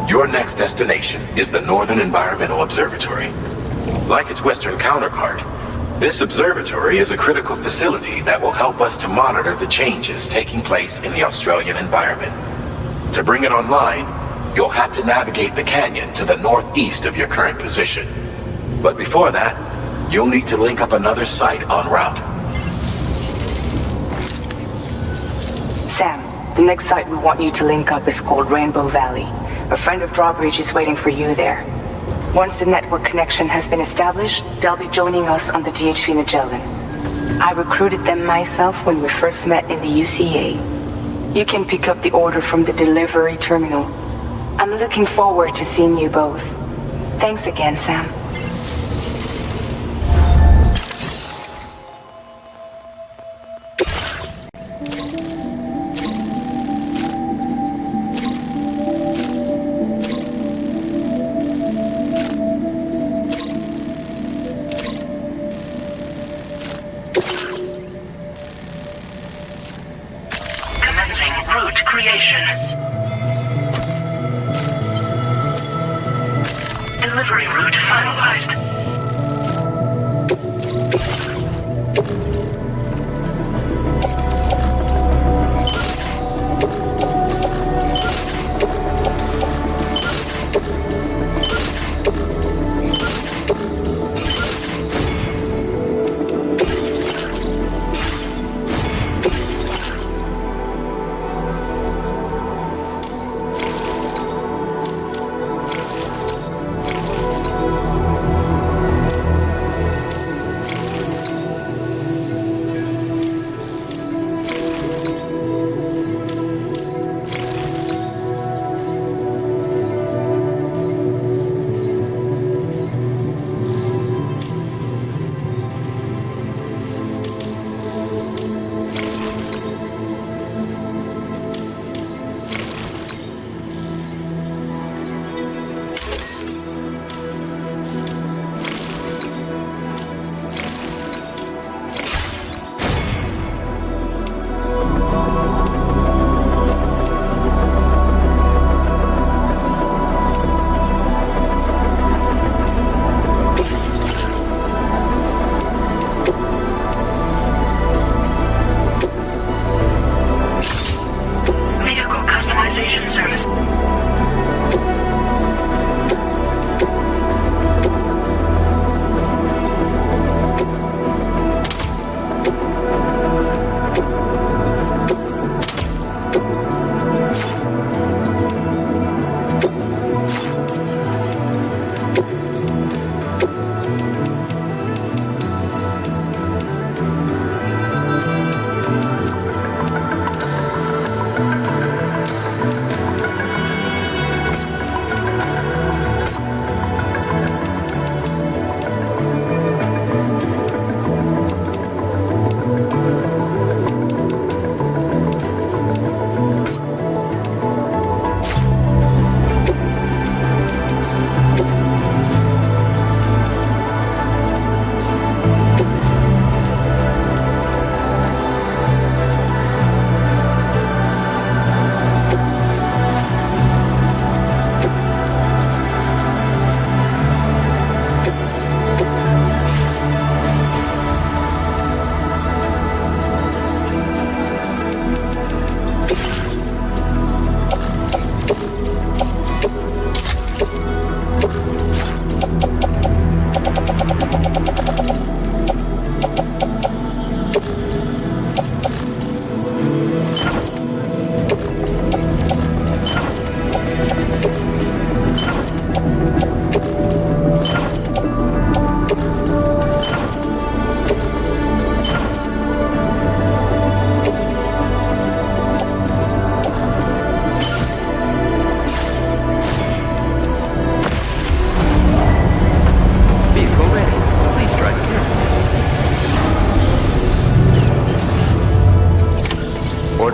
Your next destination is the Northern Environmental Observatory. Like its Western counterpart, this observatory is a critical facility that will help us to monitor the changes taking place in the Australian environment. To bring it online, you'll have to navigate the canyon to the northeast of your current position. But before that, you'll need to link up another site en route. Sam, the next site we want you to link up is called Rainbow Valley. A friend of Drawbridge is waiting for you there. Once the network connection has been established, they'll be joining us on the DHP Magellan. I recruited them myself when we first met in the UCA. You can pick up the order from the delivery terminal. I'm looking forward to seeing you both. Thanks again, Sam. Delivery route finalized.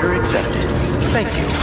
Order accepted. Thank you.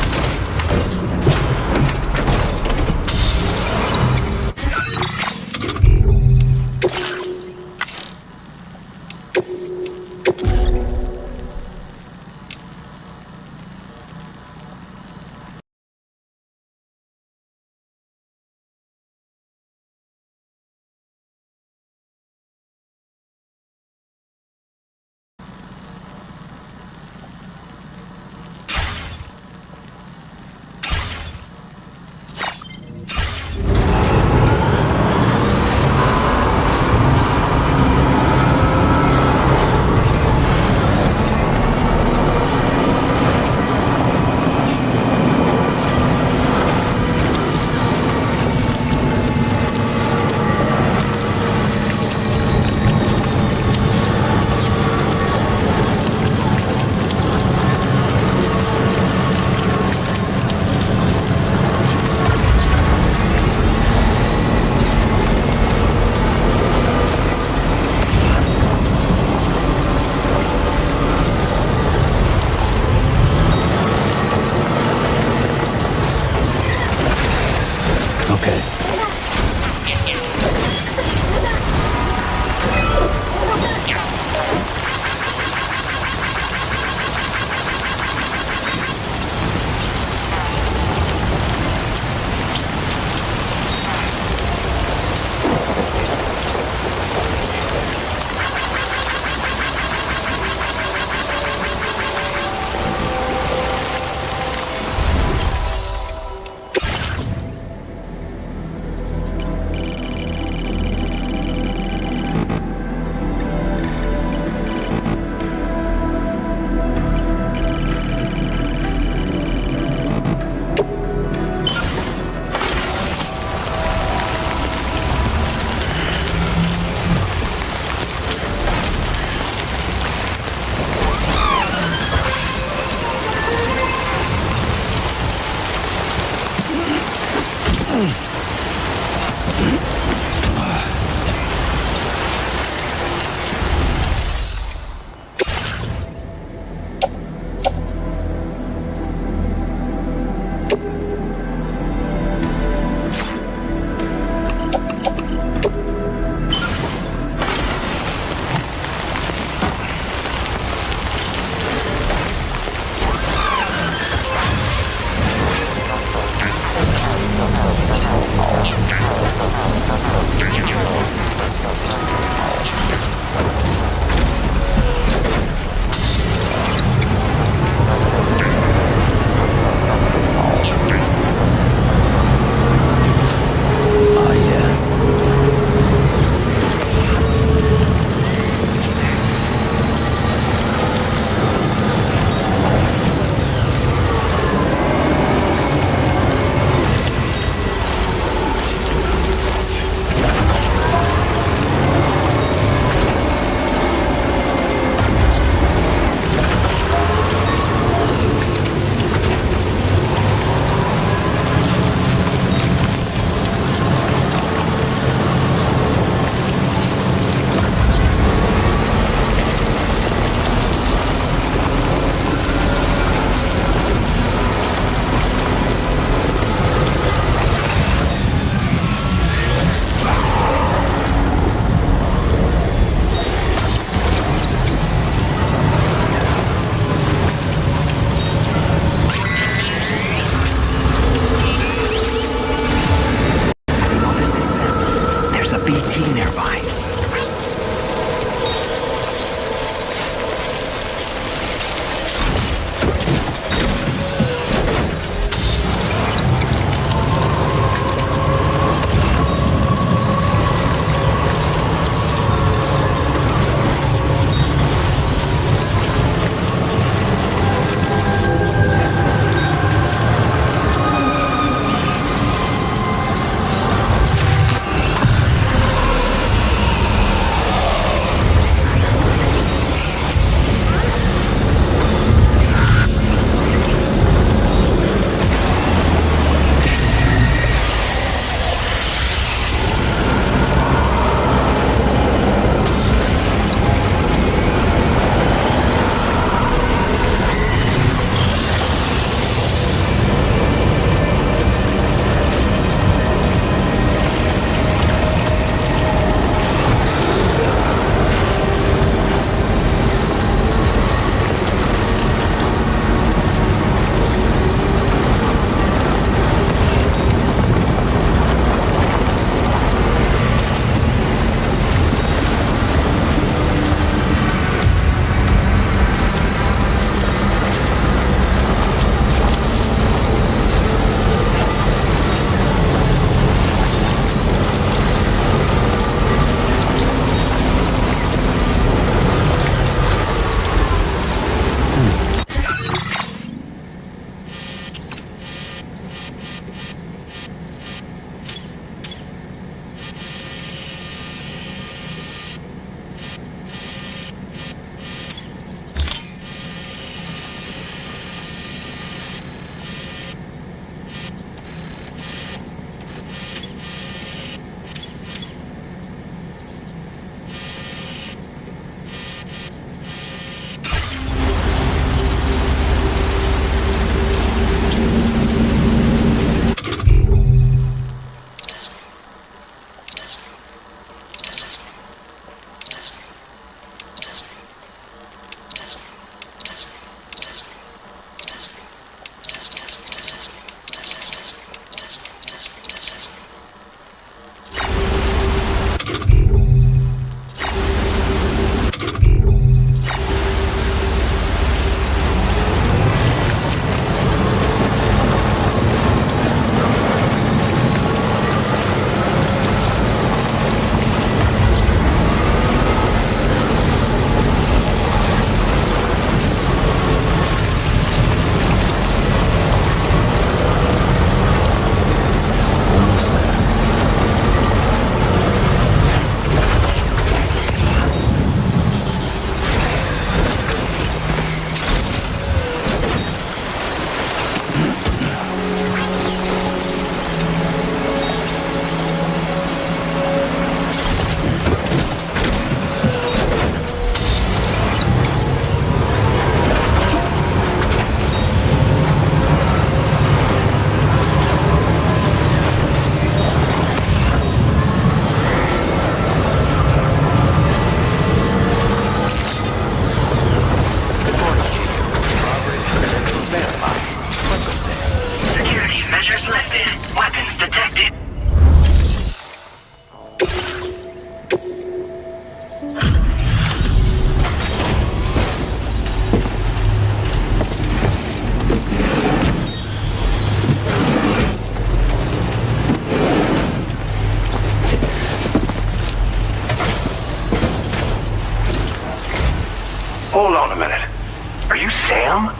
Sam?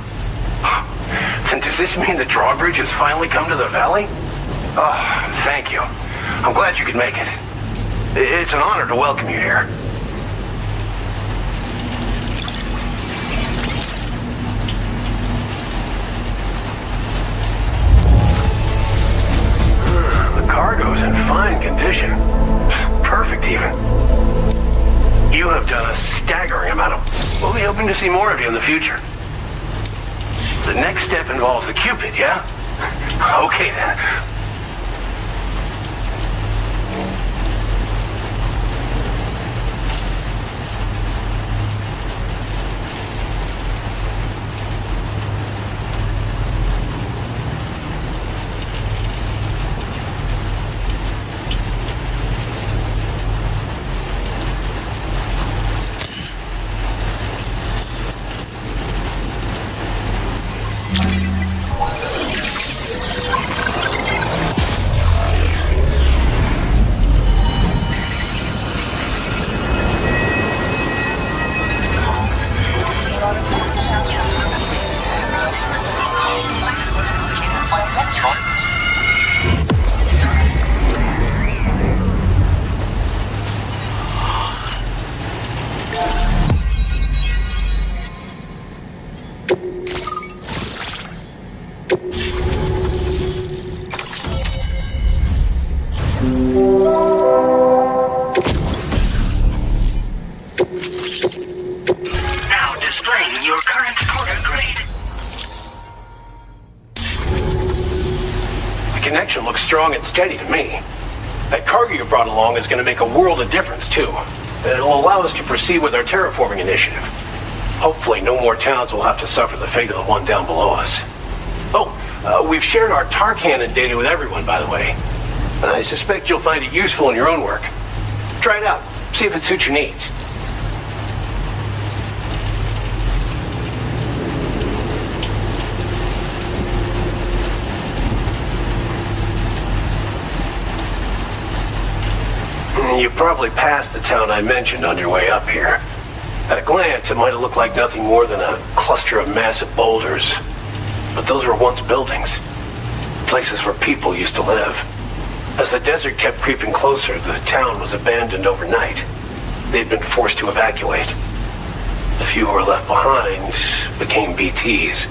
And does this mean the Drawbridge has finally come to the valley? Oh, thank you. I'm glad you could make it. It's an honor to welcome you here. The cargo's in fine condition. Perfect, even. You have done a staggering amount of... We'll be hoping to see more of you in the future. The next step involves the Cupid, yeah? Okay, then. Looks strong and steady to me. That cargo you brought along is going to make a world of difference, too. It'll allow us to proceed with our terraforming initiative. Hopefully, no more towns will have to suffer the fate of the one down below us. Oh, we've shared our tar cannon data with everyone, by the way. I suspect you'll find it useful in your own work. Try it out. See if it suits your needs. You probably passed the town I mentioned on your way up here. At a glance, it might have looked like nothing more than a cluster of massive boulders. But those were once buildings. Places where people used to live. As the desert kept creeping closer, the town was abandoned overnight. They'd been forced to evacuate. The few who were left behind became BTs.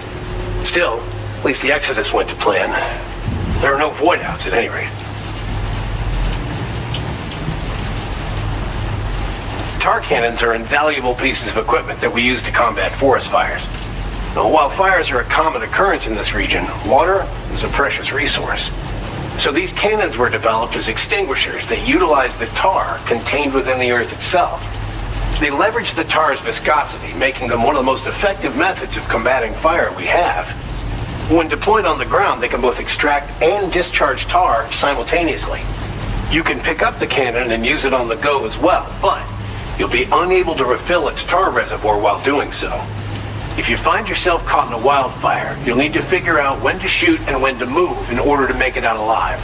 Still, at least the exodus went to plan. There are no void-outs at any rate. Tar cannons are invaluable pieces of equipment that we use to combat forest fires. Now, while fires are a common occurrence in this region, water is a precious resource. So these cannons were developed as extinguishers that utilize the tar contained within the earth itself. They leverage the tar's viscosity, making them one of the most effective methods of combating fire we have. When deployed on the ground, they can both extract and discharge tar simultaneously. You can pick up the cannon and use it on the go as well, but you'll be unable to refill its tar reservoir while doing so. If you find yourself caught in a wildfire, you'll need to figure out when to shoot and when to move in order to make it out alive.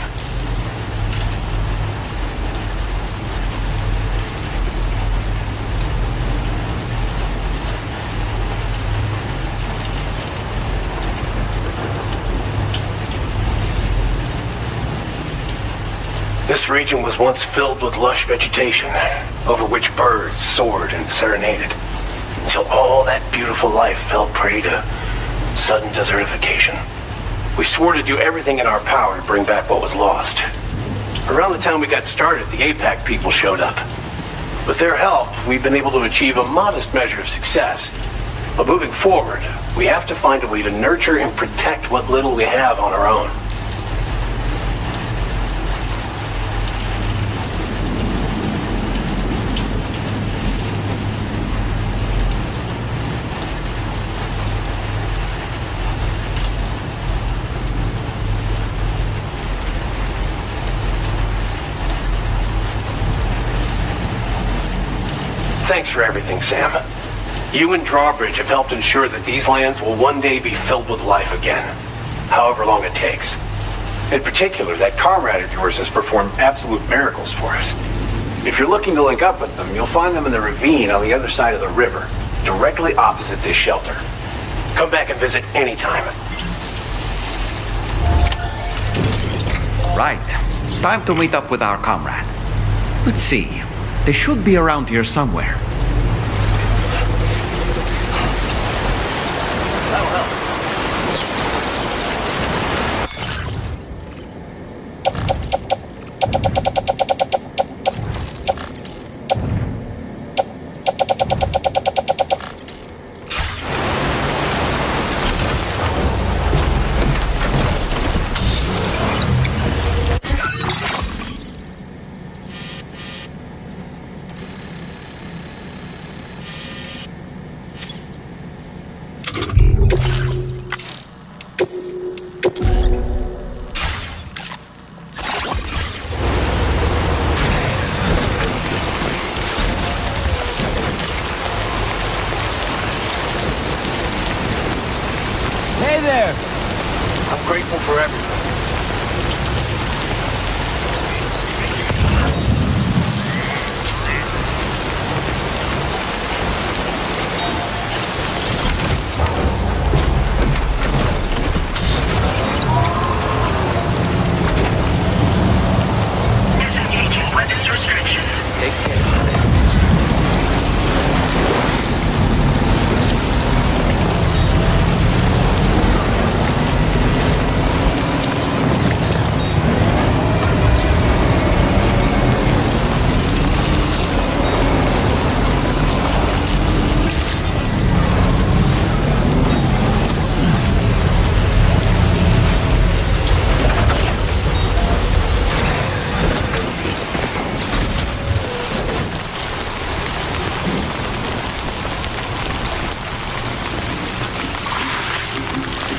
This region was once filled with lush vegetation, over which birds soared and serenaded, until all that beautiful life fell prey to sudden desertification. We swore to do everything in our power to bring back what was lost. Around the time we got started, the APAC people showed up. With their help, we've been able to achieve a modest measure of success. But moving forward, we have to find a way to nurture and protect what little we have on our own. Thanks for everything, Sam. You and Drawbridge have helped ensure that these lands will one day be filled with life again, however long it takes. In particular, that comrade of yours has performed absolute miracles for us. If you're looking to link up with them, you'll find them in the ravine on the other side of the river, directly opposite this shelter. Come back and visit anytime. Right. Time to meet up with our comrade. Let's see. They should be around here somewhere. Hey there! I'm grateful for everything. Disengaging weapons restrictions. Take care.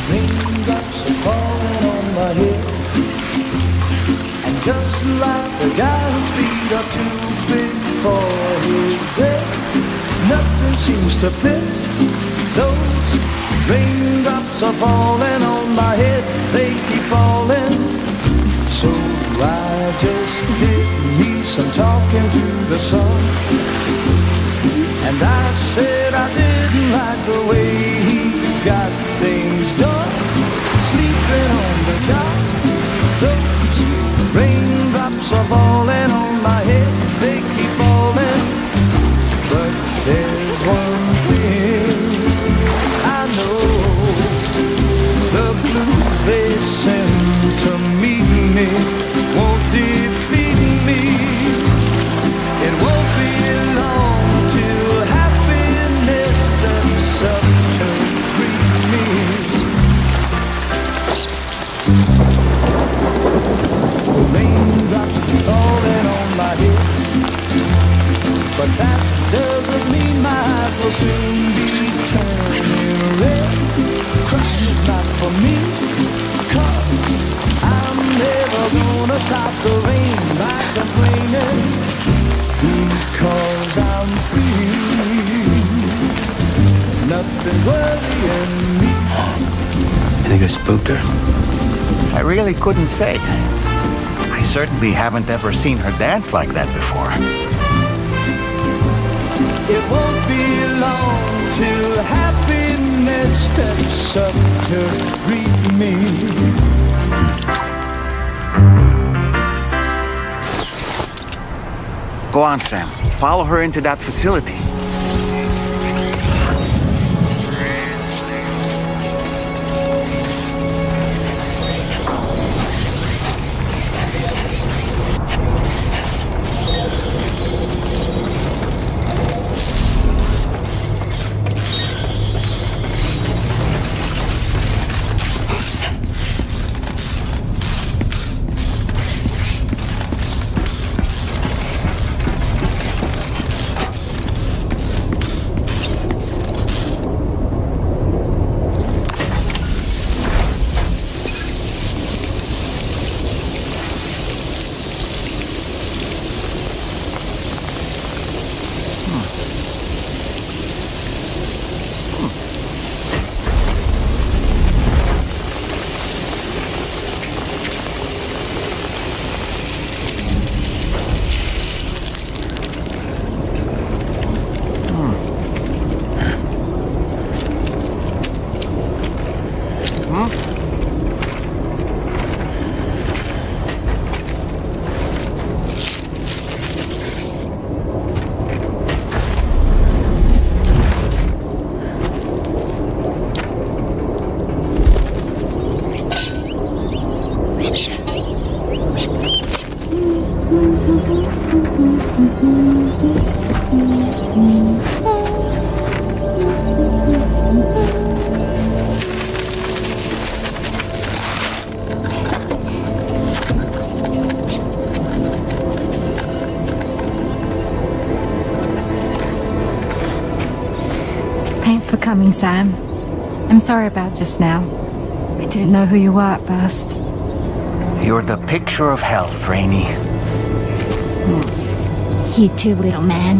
Raindrops are falling on my head, and just like the guy whose feet are too big for his bed, nothing seems to fit. Those raindrops are falling on my head, they keep falling. So I just did me some talking to the sun, and I said I didn't like the way he got things done, sleeping on the job. Those raindrops are falling on my head, they keep falling. But there's one thing I know, the blues they send to meet me won't defeat me. It won't be long till happiness steps up to greet me. Raindrops falling on my head, but that doesn't mean my eyes will soon be turning red. Crying's not for me, 'cause I'm never gonna stop the rain by complaining, because I'm free. Nothing's worrying me. You think I spooked her? I really couldn't say. I certainly haven't ever seen her dance like that before. It won't be long till happiness steps up to greet me. Go on, Sam. Follow her into that facility. Thanks for coming, Sam. I'm sorry about just now. I didn't know who you were at first. You're the picture of health, Rainey. You too, little man.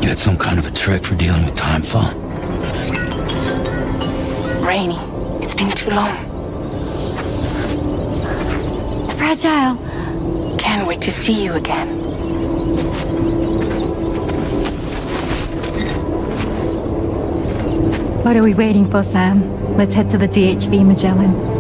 You had some kind of a trick for dealing with time fall? Rainy, it's been too long. Fragile. Can't wait to see you again. What are we waiting for, Sam? Let's head to the DHV Magellan.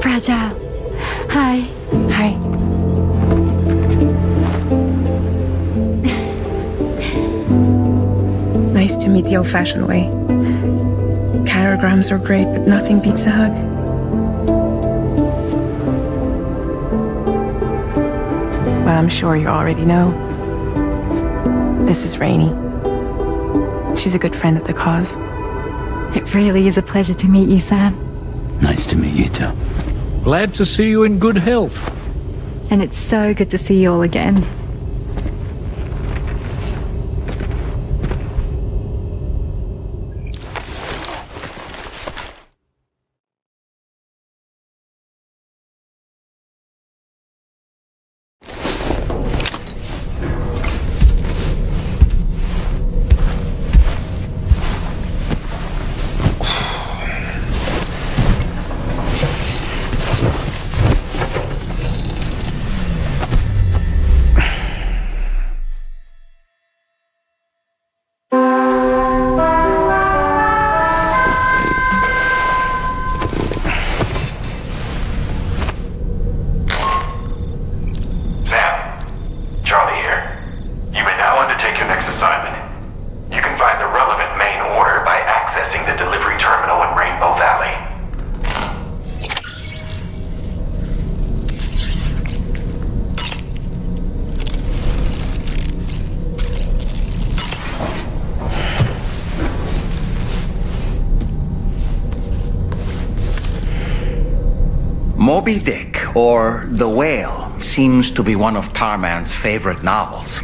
Fragile. Hi. Hi. Nice to meet the old-fashioned way. Chirograms are great, but nothing beats a hug. Well, I'm sure you already know. This is Rainey. She's a good friend of the cause. It really is a pleasure to meet you, Sam. Nice to meet you too. Glad to see you in good health. And it's so good to see you all again. Moby Dick, or The Whale, seems to be one of Tarman's favorite novels.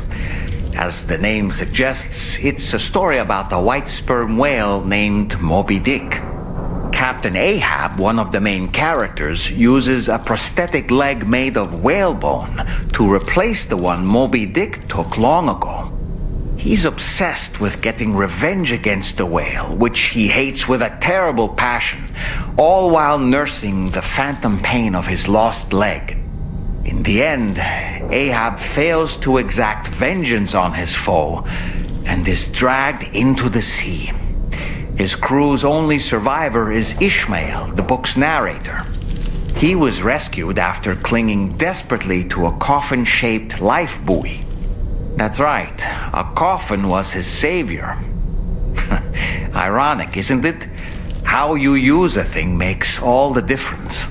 As the name suggests, it's a story about a white sperm whale named Moby Dick. Captain Ahab, one of the main characters, uses a prosthetic leg made of whalebone to replace the one Moby Dick took long ago. He's obsessed with getting revenge against the whale, which he hates with a terrible passion, all while nursing the phantom pain of his lost leg. In the end, Ahab fails to exact vengeance on his foe and is dragged into the sea. His crew's only survivor is Ishmael, the book's narrator. He was rescued after clinging desperately to a coffin-shaped life buoy. That's right, a coffin was his savior. Ironic, isn't it? How you use a thing makes all the difference.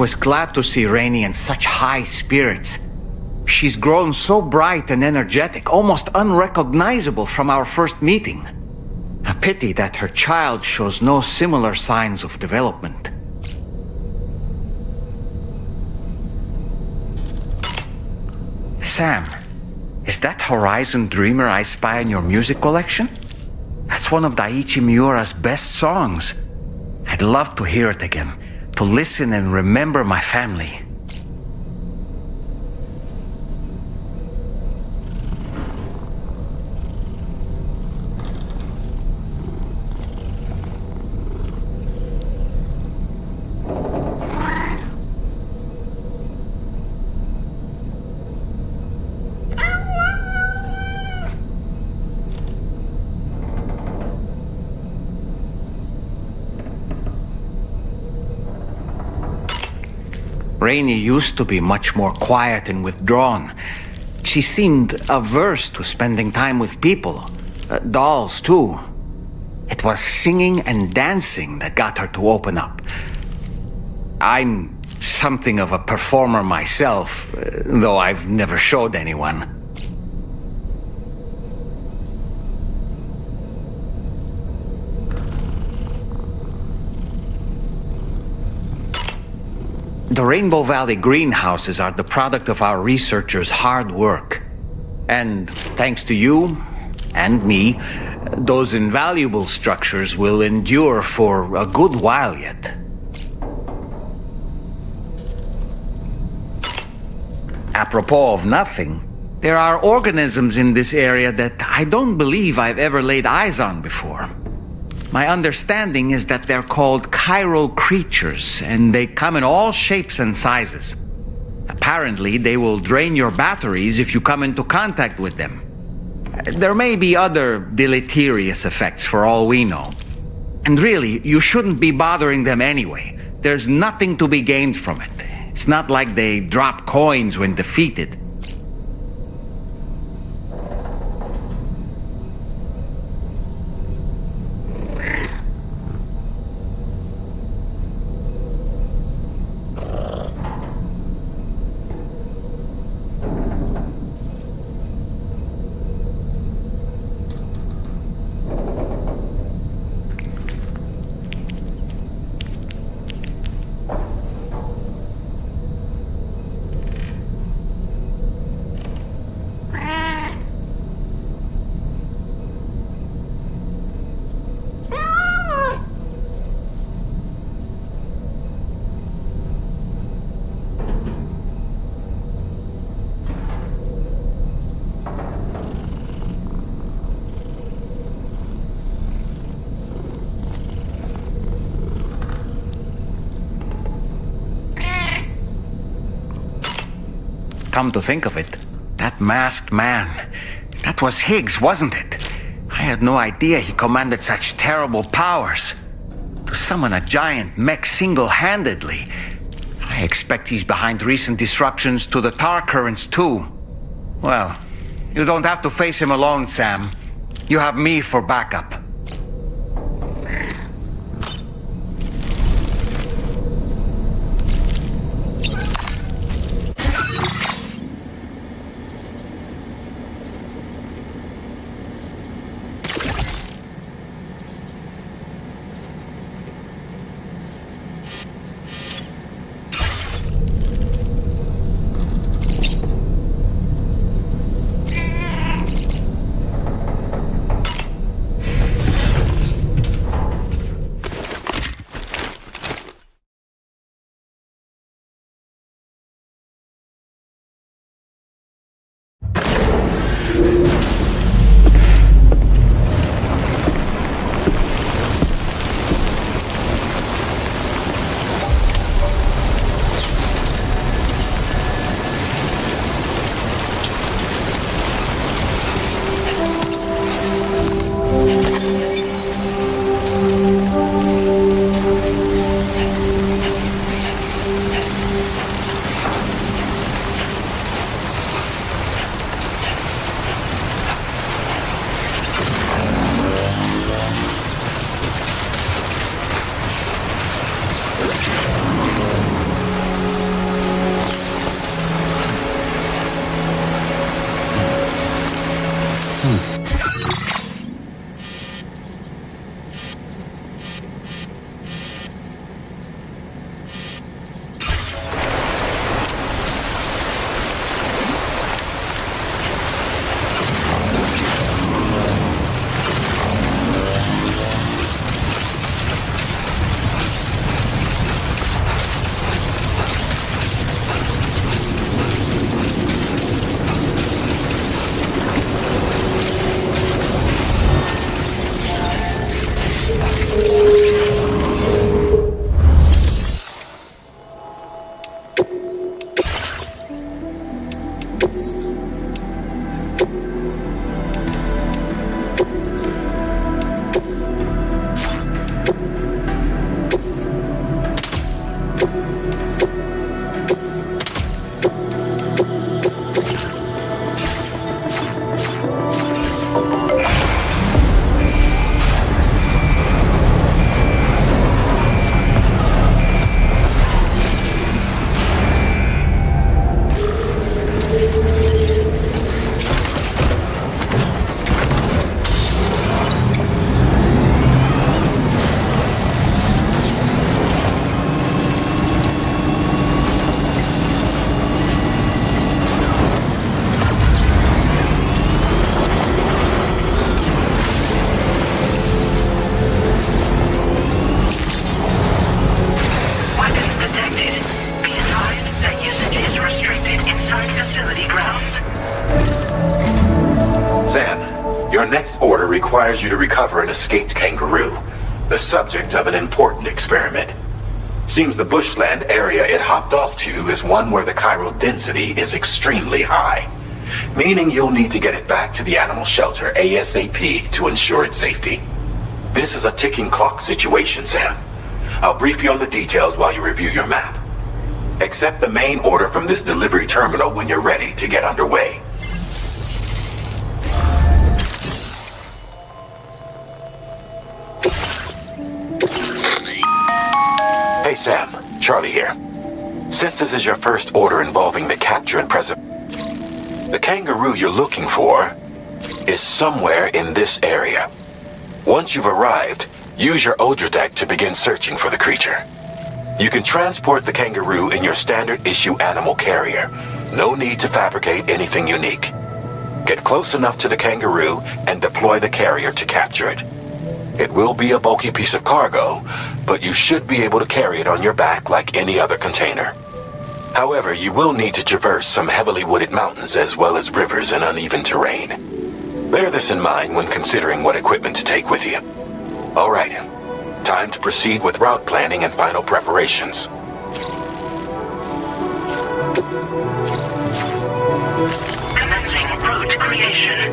was glad to see Rainey in such high spirits. She's grown so bright and energetic, almost unrecognizable from our first meeting. A pity that her child shows no similar signs of development. Sam, is that Horizon Dreamer I spy in your music collection? That's one of Daiichi Miura's best songs. I'd love to hear it again, to listen and remember my family. Rainey used to be much more quiet and withdrawn. She seemed averse to spending time with people. Dolls, too. It was singing and dancing that got her to open up. I'm something of a performer myself, though I've never showed anyone. The Rainbow Valley greenhouses are the product of our researchers' hard work. And thanks to you and me, those invaluable structures will endure for a good while yet. Apropos of nothing, there are organisms in this area that I don't believe I've ever laid eyes on before. My understanding is that they're called chiral creatures, and they come in all shapes and sizes. Apparently, they will drain your batteries if you come into contact with them. There may be other deleterious effects for all we know. And really, you shouldn't be bothering them anyway. There's nothing to be gained from it. It's not like they drop coins when defeated. Come to think of it, that masked man, that was Higgs, wasn't it? I had no idea he commanded such terrible powers. To summon a giant mech single-handedly, I expect he's behind recent disruptions to the tar currents too. Well, you don't have to face him alone, Sam. You have me for backup. Requires you to recover an escaped kangaroo, the subject of an important experiment. Seems the bushland area it hopped off to is one where the chiral density is extremely high, meaning you'll need to get it back to the animal shelter ASAP to ensure its safety. This is a ticking clock situation, Sam. I'll brief you on the details while you review your map. Accept the main order from this delivery terminal when you're ready to get underway. Hey Sam, Charlie here. Since this is your first order involving the capture and preservation, the kangaroo you're looking for is somewhere in this area. Once you've arrived, use your Odra deck to begin searching for the creature. You can transport the kangaroo in your standard issue animal carrier. No need to fabricate anything unique. Get close enough to the kangaroo and deploy the carrier to capture it. It will be a bulky piece of cargo, but you should be able to carry it on your back like any other container. However, you will need to traverse some heavily wooded mountains as well as rivers and uneven terrain. Bear this in mind when considering what equipment to take with you. All right, time to proceed with route planning and final preparations. Commencing route creation.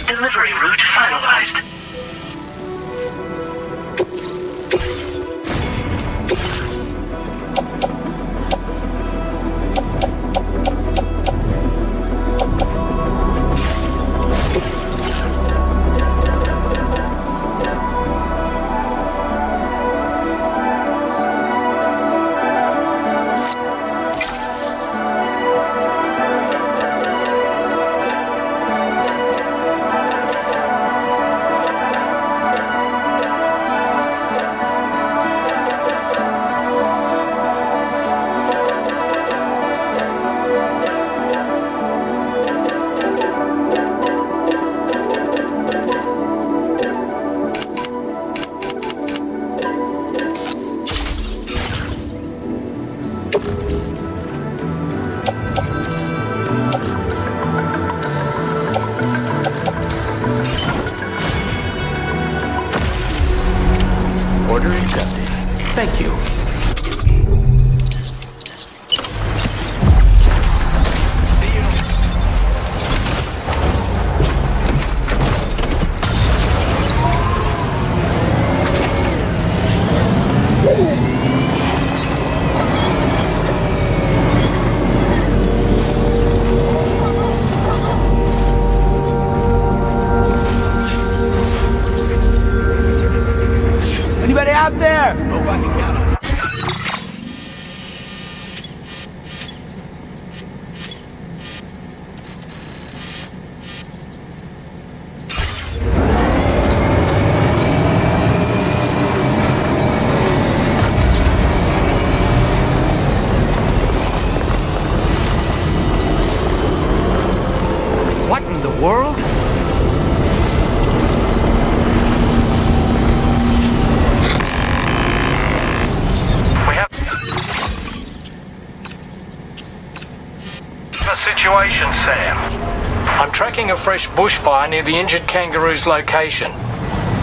Delivery route finalized. Order accepted. Thank you. Anybody out there? What in the world? situation, Sam? I'm tracking a fresh bushfire near the injured kangaroo's location.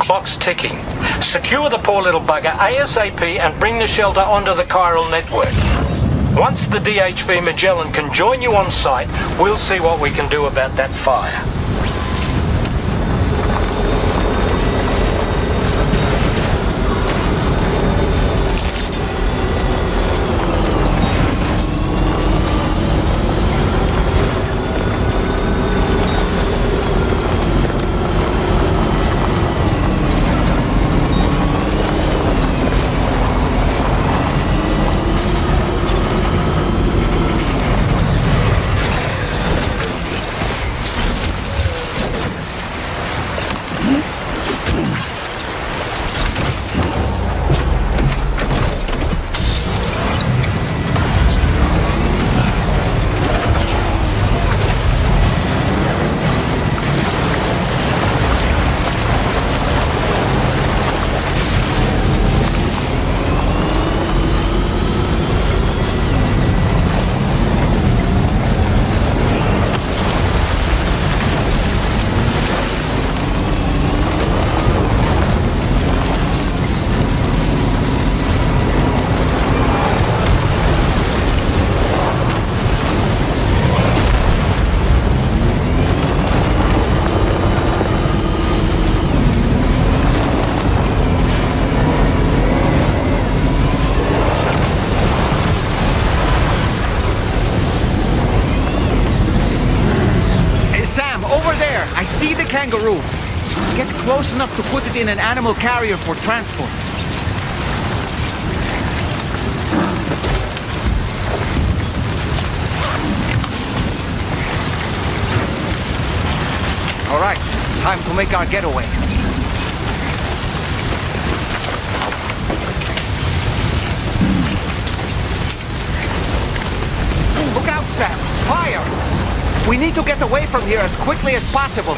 Clock's ticking. Secure the poor little bugger ASAP and bring the shelter onto the chiral network. Once the DHV Magellan can join you on site, we'll see what we can do about that fire. Kangaroo. Get close enough to put it in an animal carrier for transport. All right, time to make our getaway. Look out, Sam! Fire! We need to get away from here as quickly as possible.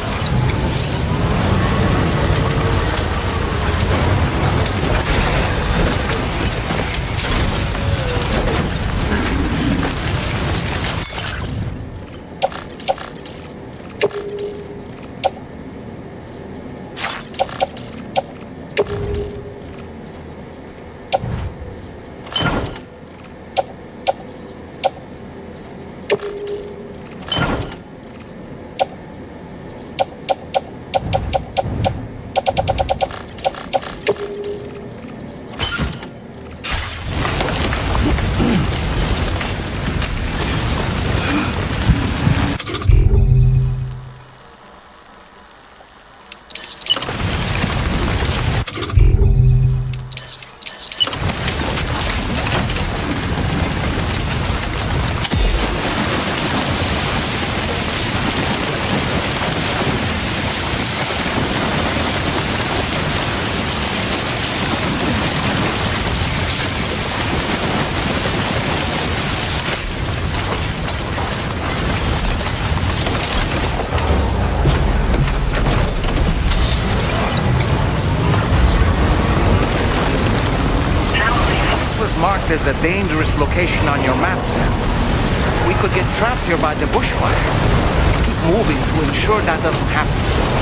There's a dangerous location on your map, Sam. We could get trapped here by the bushfire. Keep moving to ensure that doesn't happen.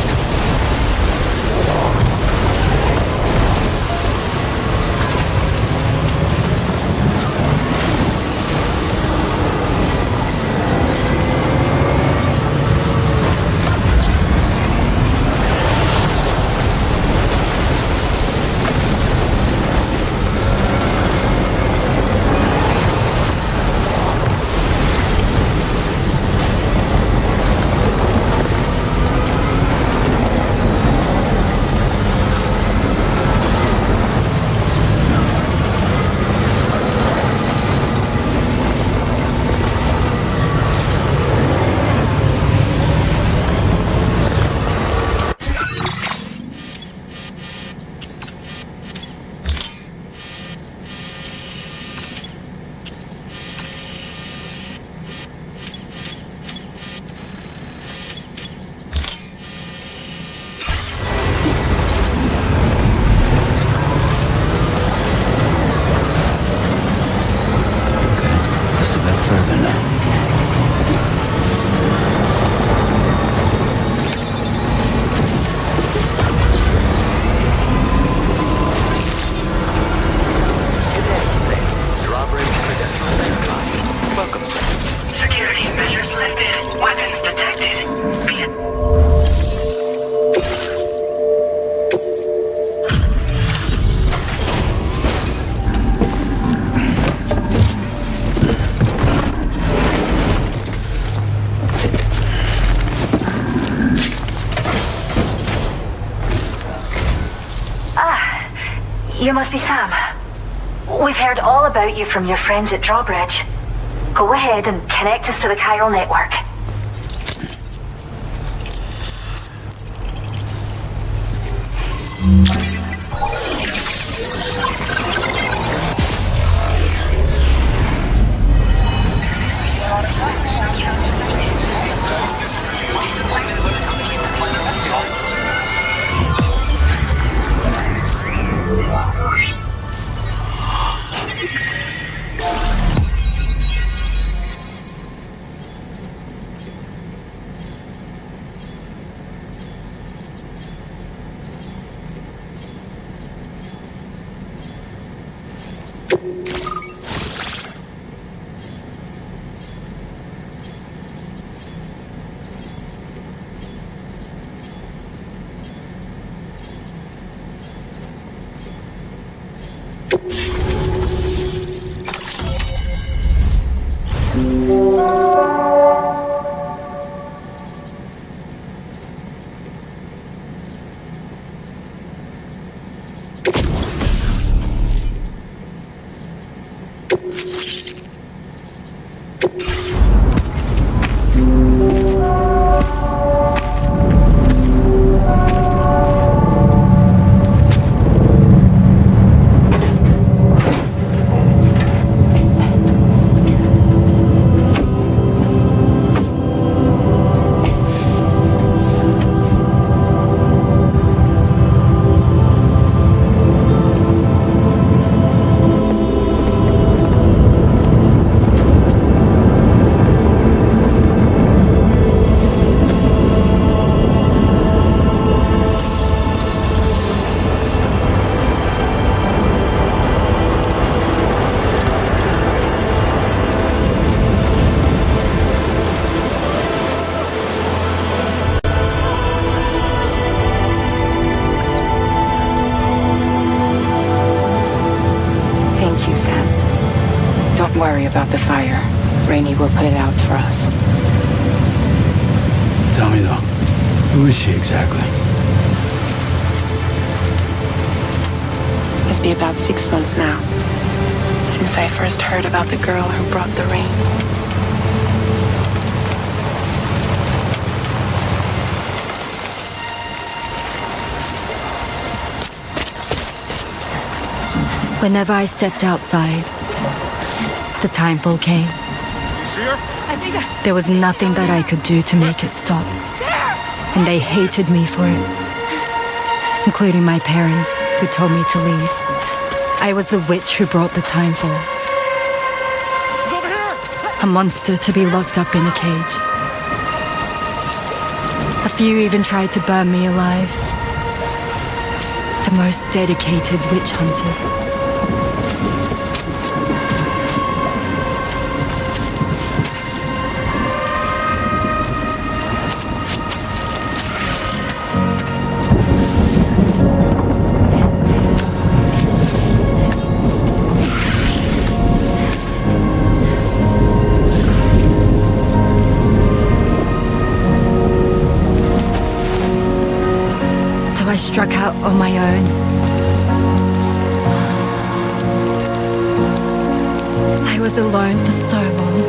You must be Sam. We've heard all about you from your friends at Drawbridge. Go ahead and connect us to the chiral network. About the fire. Rainey will put it out for us. Tell me though, who is she exactly? Must be about 6 months now, since I first heard about the girl who brought the rain. Whenever I stepped outside, the timefall came. See her? There was nothing that I could do to make it stop. And they hated me for it. Including my parents, who told me to leave. I was the witch who brought the timefall. A monster to be locked up in a cage. A few even tried to burn me alive. The most dedicated witch hunters. I struck out on my own. I was alone for so long.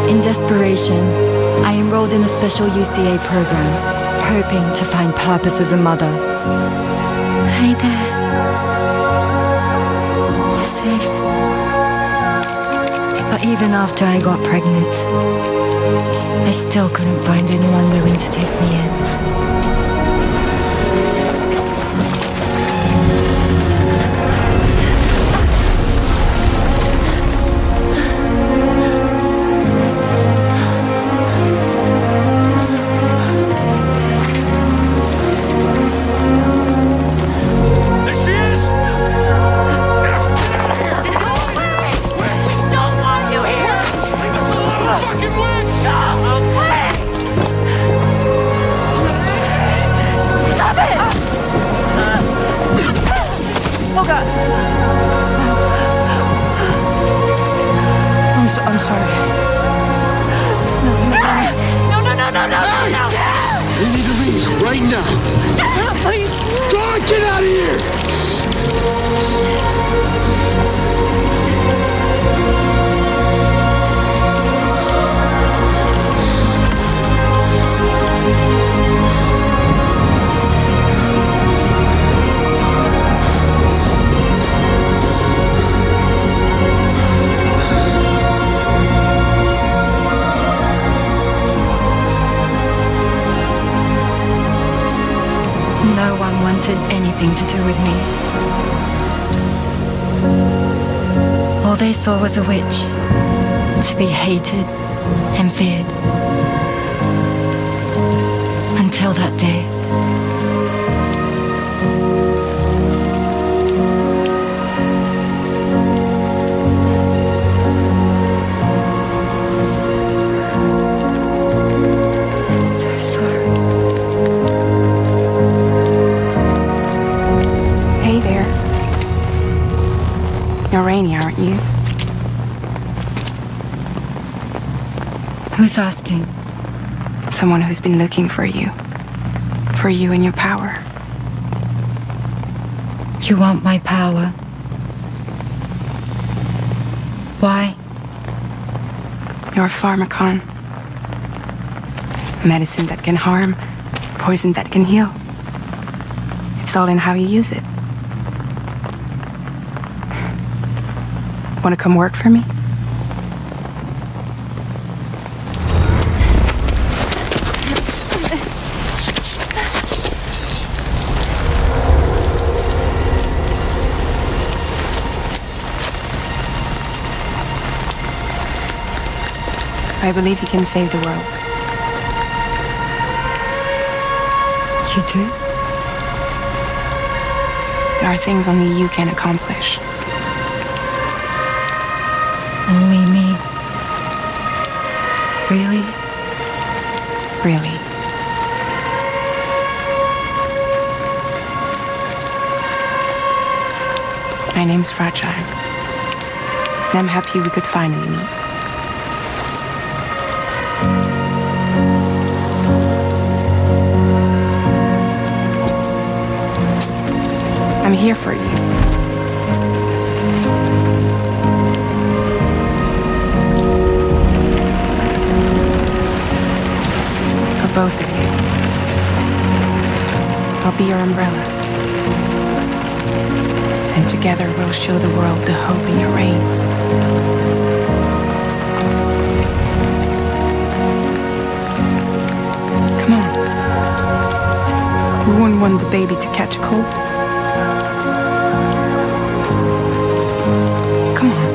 In desperation, I enrolled in a special UCA program. Hoping to find purpose as a mother. Hi there. You're safe. But even after I got pregnant, I still couldn't find anyone willing to take me in. I'm sorry. No. We need to leave right now. Please. God, get out of here! No one wanted anything to do with me. All they saw was a witch, to be hated and feared. Until that day. I'm so sorry. Hey there. You're Rainey, aren't you? Who's asking? Someone who's been looking for you. For you and your power. You want my power? Why? You're a pharmacon. Medicine that can harm, poison that can heal. It's all in how you use it. Want to come work for me? I believe you can save the world. You do? There are things only you can accomplish. Only me? Really? Really. My name's Fragile. And I'm happy we could finally meet. I'm here for you. For both of you. I'll be your umbrella. And together we'll show the world the hope in your reign. Come on. We wouldn't want the baby to catch a cold. Come on.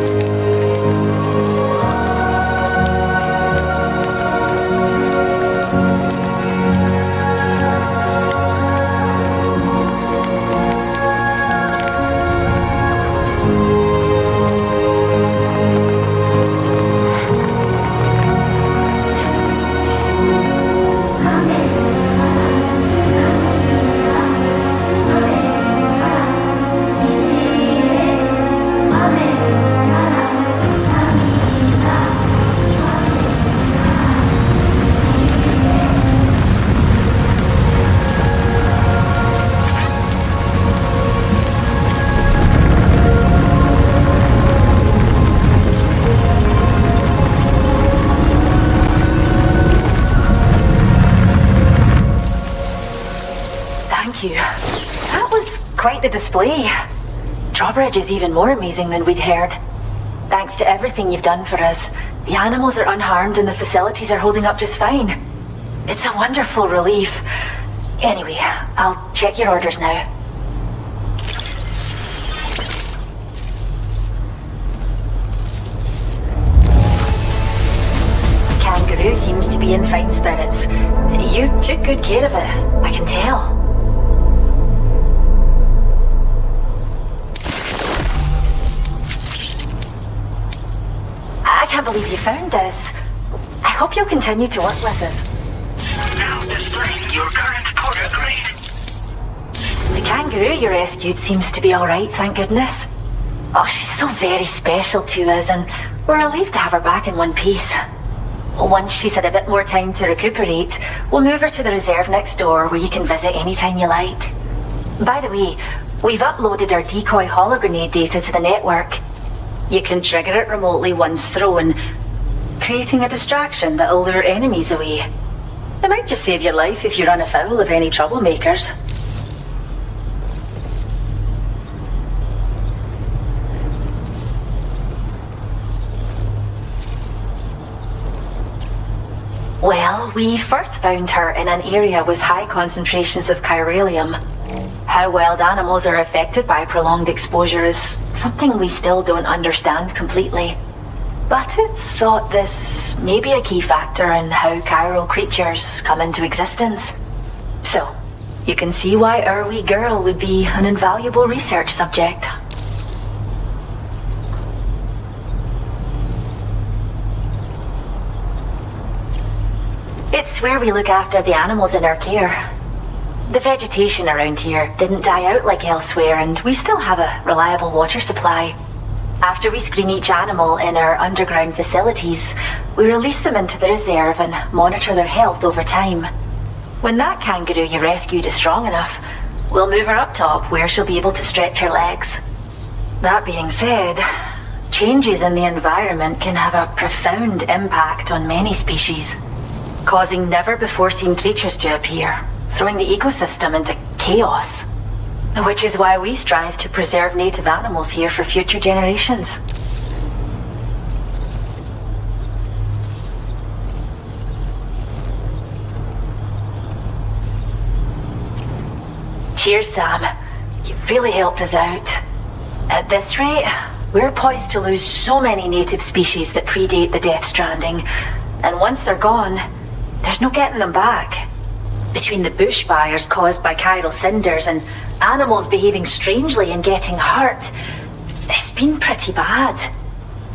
The display. Drawbridge is even more amazing than we'd heard. Thanks to everything you've done for us, the animals are unharmed and the facilities are holding up just fine. It's a wonderful relief. Anyway, I'll check your orders now. Kangaroo seems to be in fine spirits. You took good care of it, I can tell. I can't believe you found this. I hope you'll continue to work with us. Now displaying your current porter grade. The kangaroo you rescued seems to be alright, thank goodness. Oh, she's so very special to us, and We're relieved to have her back in one piece. Once she's had a bit more time to recuperate, we'll move her to the reserve next door where you can visit anytime you like. By the way, we've uploaded our decoy hologrenade data to the network. You can trigger it remotely once thrown, creating a distraction that'll lure enemies away. It might just save your life if you run afoul of any troublemakers. Well, we first found her in an area with high concentrations of chiralium. How wild animals are affected by prolonged exposure is something we still don't understand completely. But it's thought this may be a key factor in how chiral creatures come into existence. So, you can see why our wee girl would be an invaluable research subject. It's where we look after the animals in our care. The vegetation around here didn't die out like elsewhere, and we still have a reliable water supply. After we screen each animal in our underground facilities, we release them into the reserve and monitor their health over time. When that kangaroo you rescued is strong enough, we'll move her up top where she'll be able to stretch her legs. That being said, changes in the environment can have a profound impact on many species, causing never-before-seen creatures to appear, throwing the ecosystem into chaos. Which is why we strive to preserve native animals here for future generations. Cheers, Sam. You've really helped us out. At this rate, we're poised to lose so many native species that predate the Death Stranding, and once they're gone, there's no getting them back. Between the bushfires caused by chiral cinders and animals behaving strangely and getting hurt, it's been pretty bad.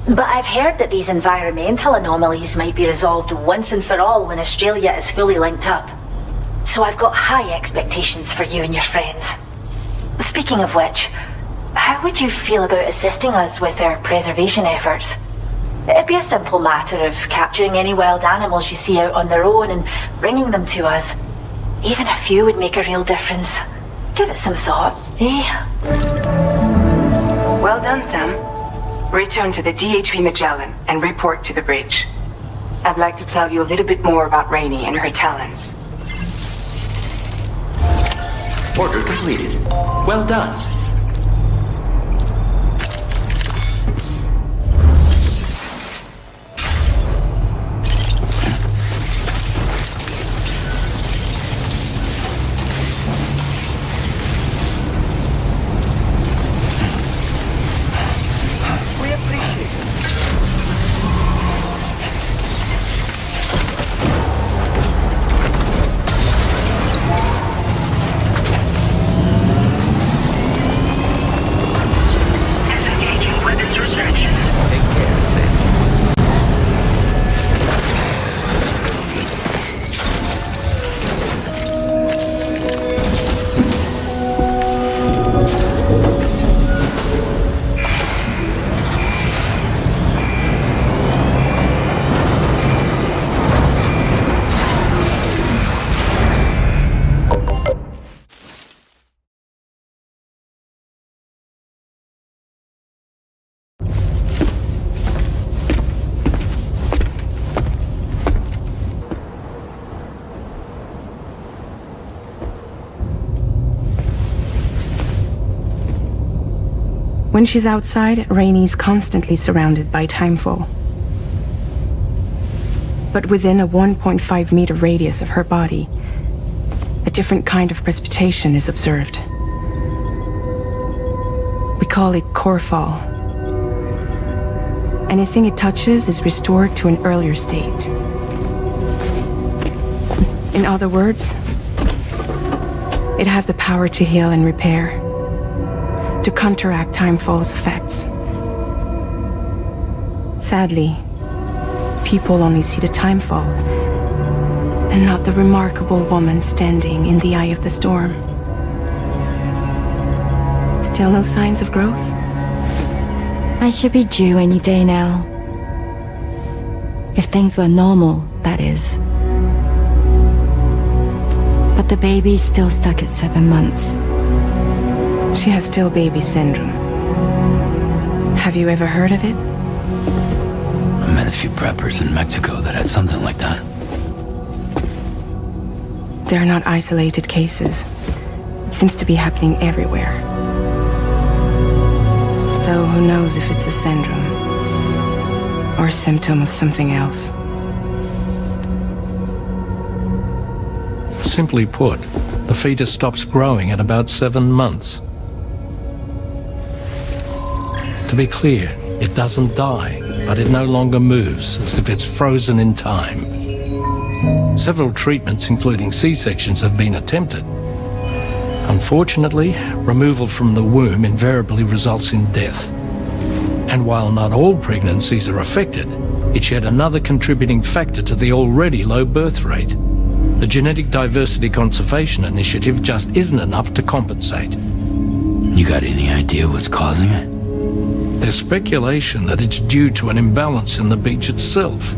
But I've heard that these environmental anomalies might be resolved once and for all when Australia is fully linked up. So I've got high expectations for you and your friends. Speaking of which, how would you feel about assisting us with our preservation efforts? It'd be a simple matter of capturing any wild animals you see out on their own and bringing them to us. Even a few would make a real difference. Give it some thought, eh? Well done, Sam. Return to the DHP Magellan and report to the bridge. I'd like to tell you a little bit more about Rainey and her talents. Order completed. Well done. When she's outside, Rainey's constantly surrounded by timefall. But within a 1.5 meter radius of her body, a different kind of precipitation is observed. We call it core fall. Anything it touches is restored to an earlier state. In other words, it has the power to heal and repair, to counteract timefall's effects. Sadly, people only see the timefall, and not the remarkable woman standing in the eye of the storm. Still no signs of growth? I should be due any day now. If things were normal, that is. But the baby's still stuck at 7 months. She has still baby syndrome. Have you ever heard of it? I met a few preppers in Mexico that had something like that. They're not isolated cases. It seems to be happening everywhere. Though who knows if it's a syndrome or a symptom of something else. Simply put, the fetus stops growing at about 7 months. To be clear, it doesn't die, but it no longer moves, as if it's frozen in time. Several treatments, including C-sections, have been attempted. Unfortunately, removal from the womb invariably results in death. And while not all pregnancies are affected, it's yet another contributing factor to the already low birth rate. The Genetic Diversity Conservation Initiative just isn't enough to compensate. You got any idea what's causing it? There's speculation that it's due to an imbalance in the beach itself.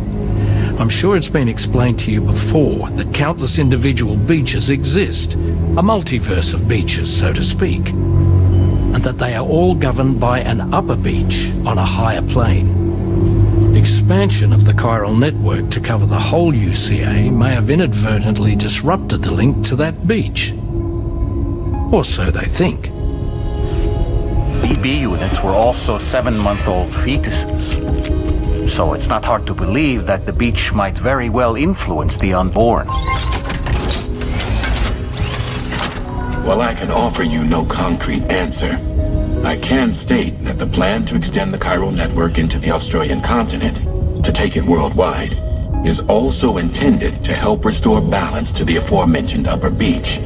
I'm sure it's been explained to you before that countless individual beaches exist, a multiverse of beaches, so to speak, and that they are all governed by an upper beach on a higher plane. Expansion of the chiral network to cover the whole UCA may have inadvertently disrupted the link to that beach. Or so they think. BB units were also 7-month-old fetuses. So it's not hard to believe that the beach might very well influence the unborn. While I can offer you no concrete answer, I can state that the plan to extend the chiral network into the Australian continent, to take it worldwide, is also intended to help restore balance to the aforementioned upper beach.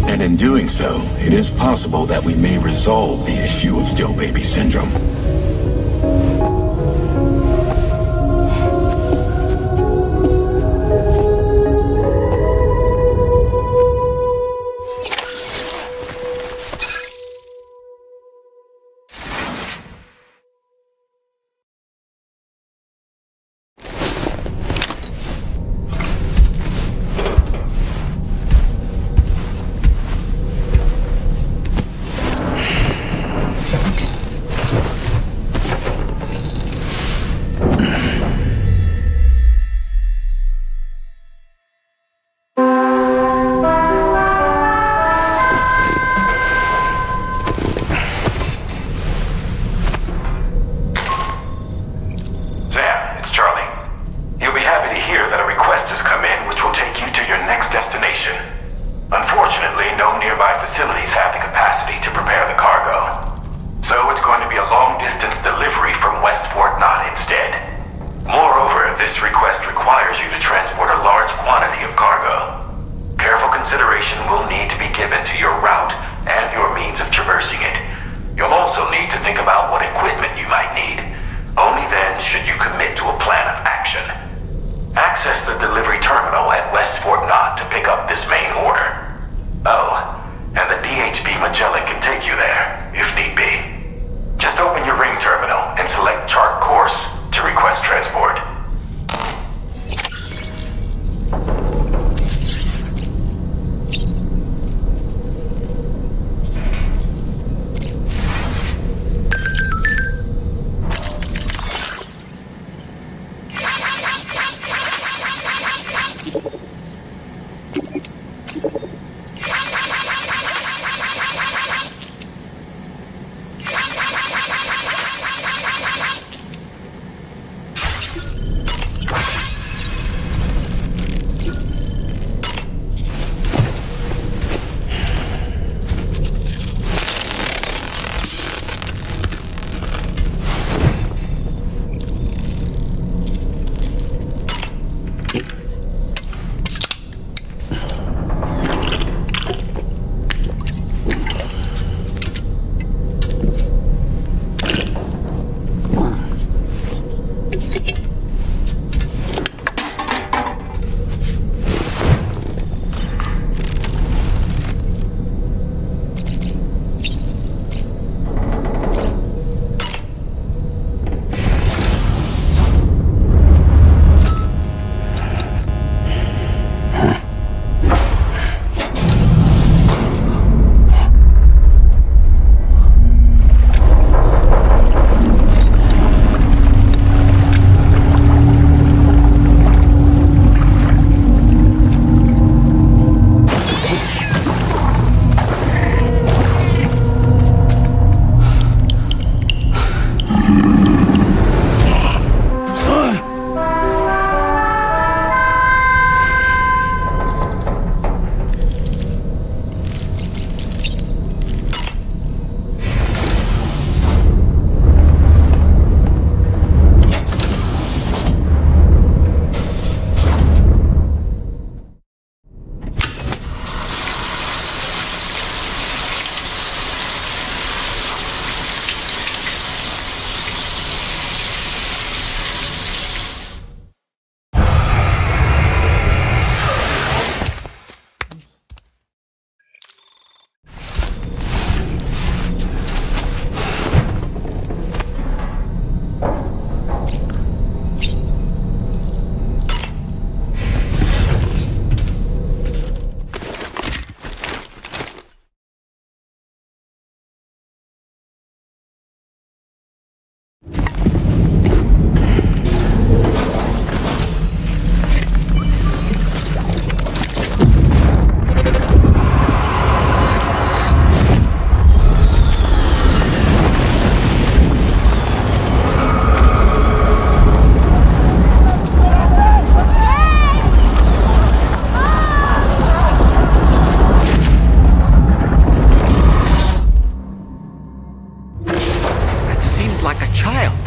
And in doing so, it is possible that we may resolve the issue of still baby syndrome. child.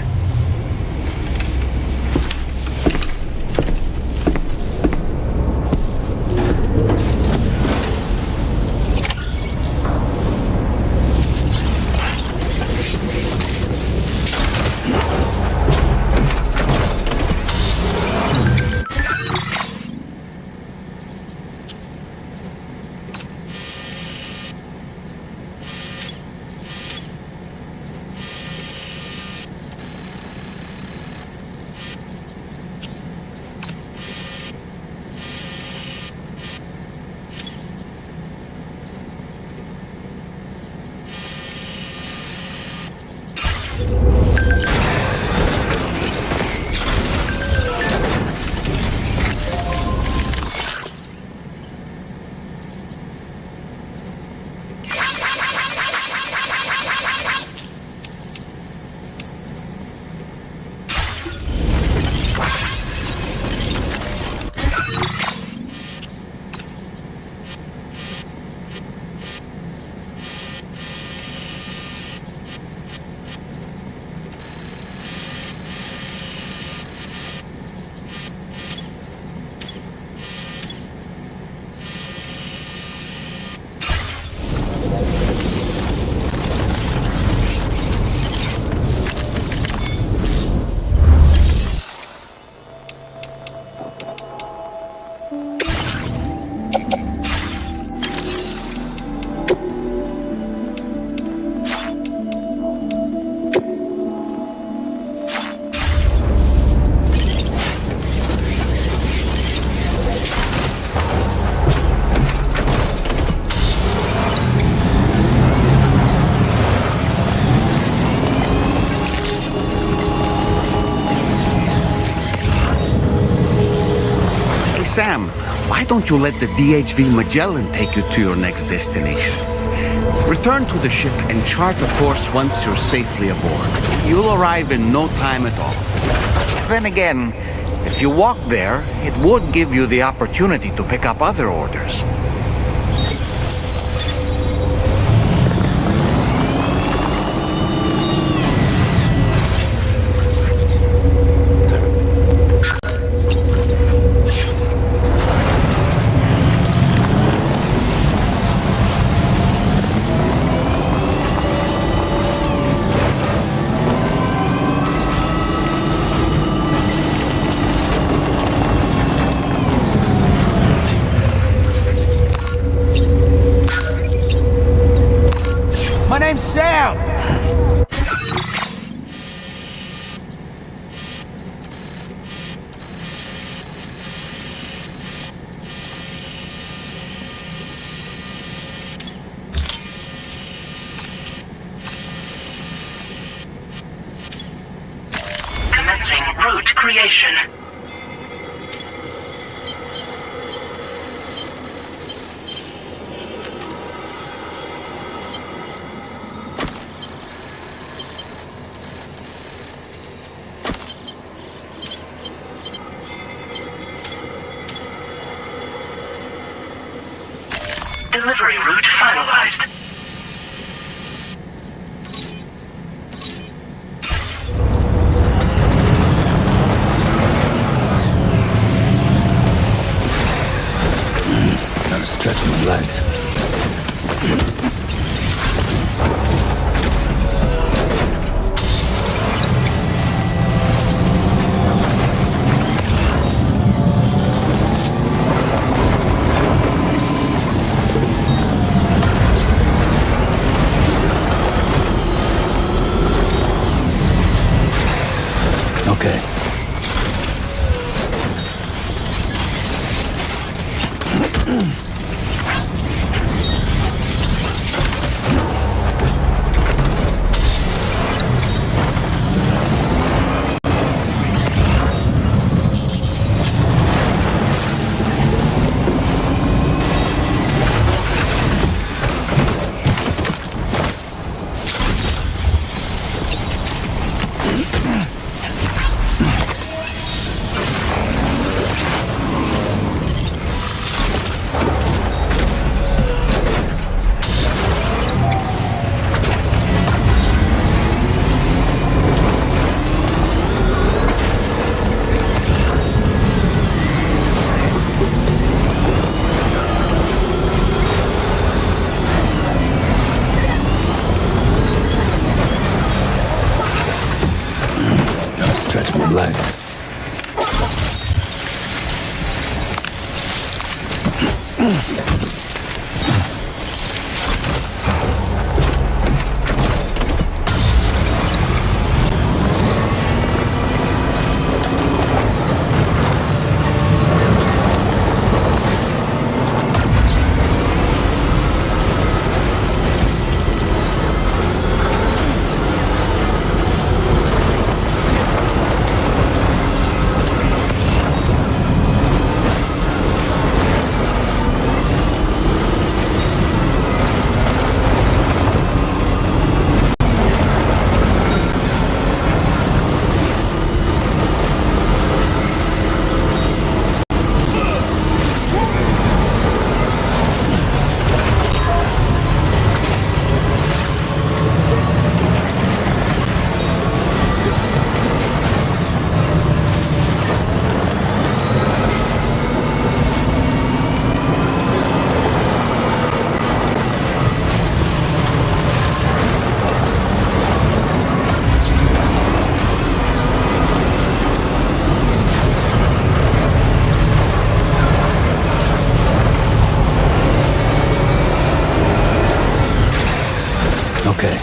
Sam, why don't you let the DHV Magellan take you to your next destination? Return to the ship and chart a course once you're safely aboard. You'll arrive in no time at all. Then again, if you walk there, it would give you the opportunity to pick up other orders. My name's Sam! Commencing route creation. Delivery route finalized. Gotta stretch my legs. Okay. stretch my legs. Okay.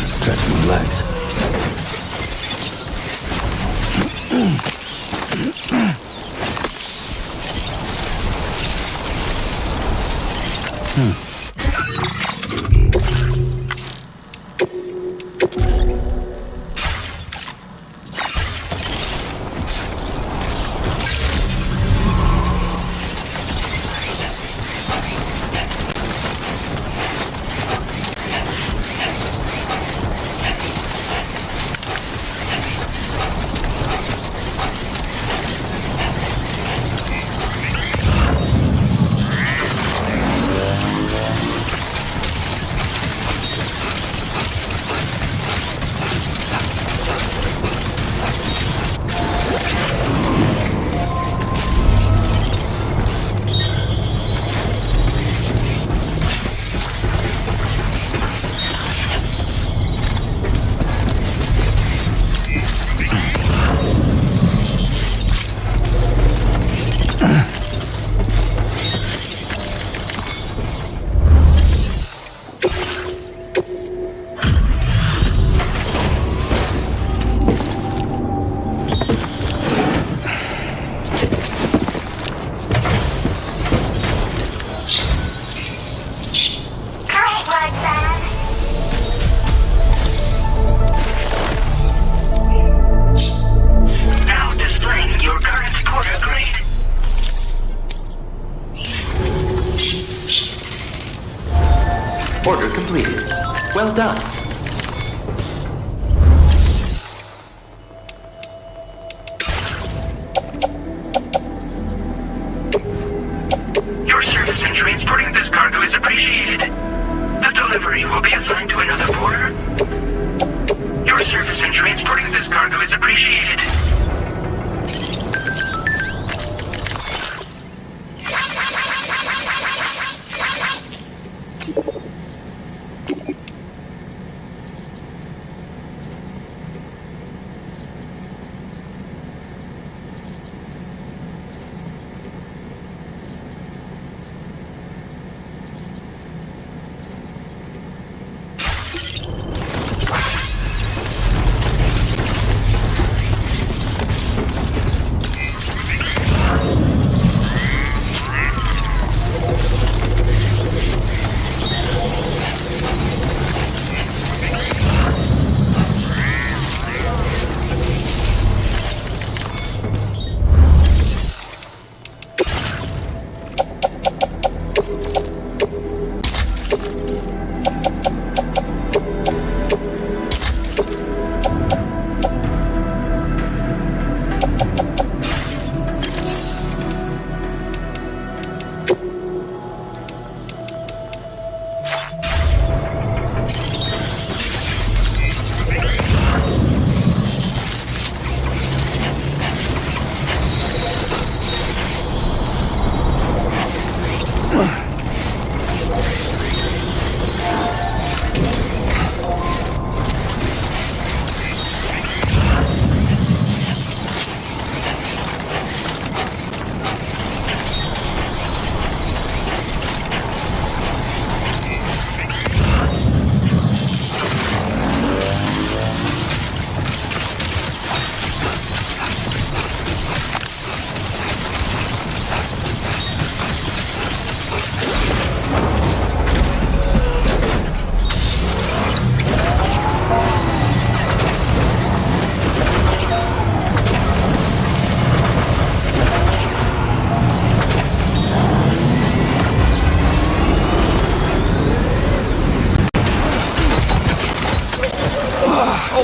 Stretch my legs. Order completed. Well done. Your service in transporting this cargo is appreciated. The delivery will be assigned to another porter. Your service in transporting this cargo is appreciated.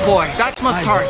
boy. That must hurt.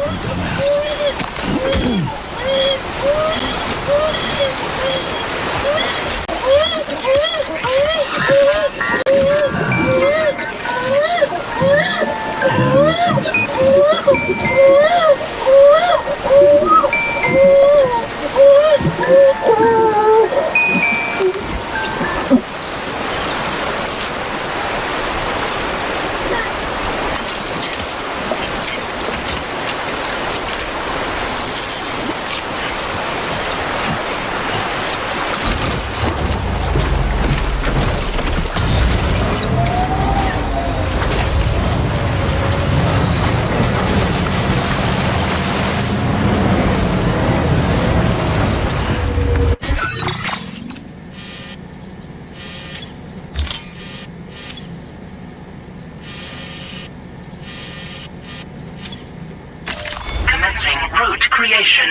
Route creation.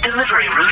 Delivery route.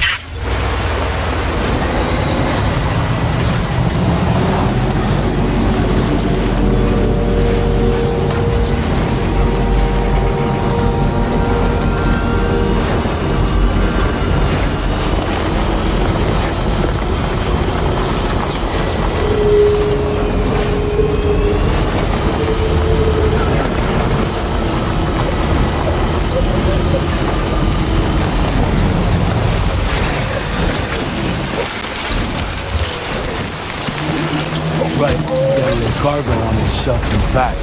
Right, got a little cargo on himself in the back.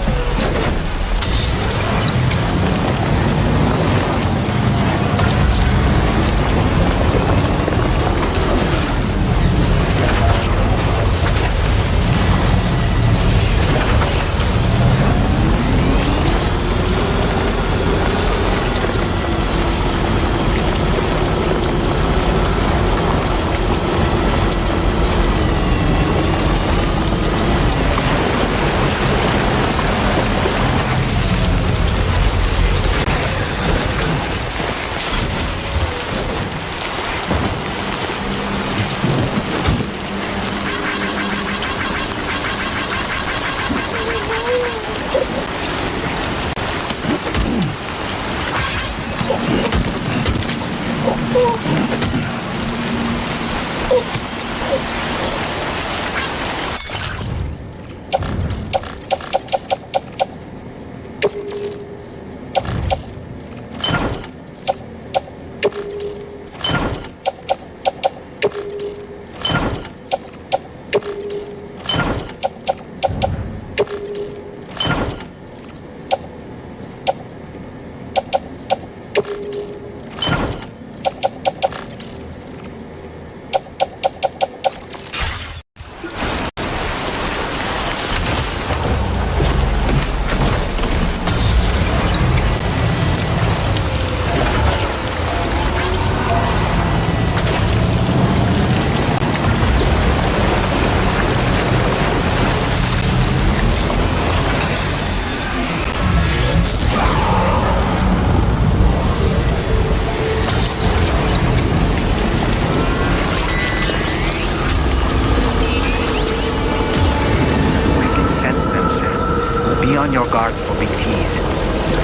On your guard for big T's.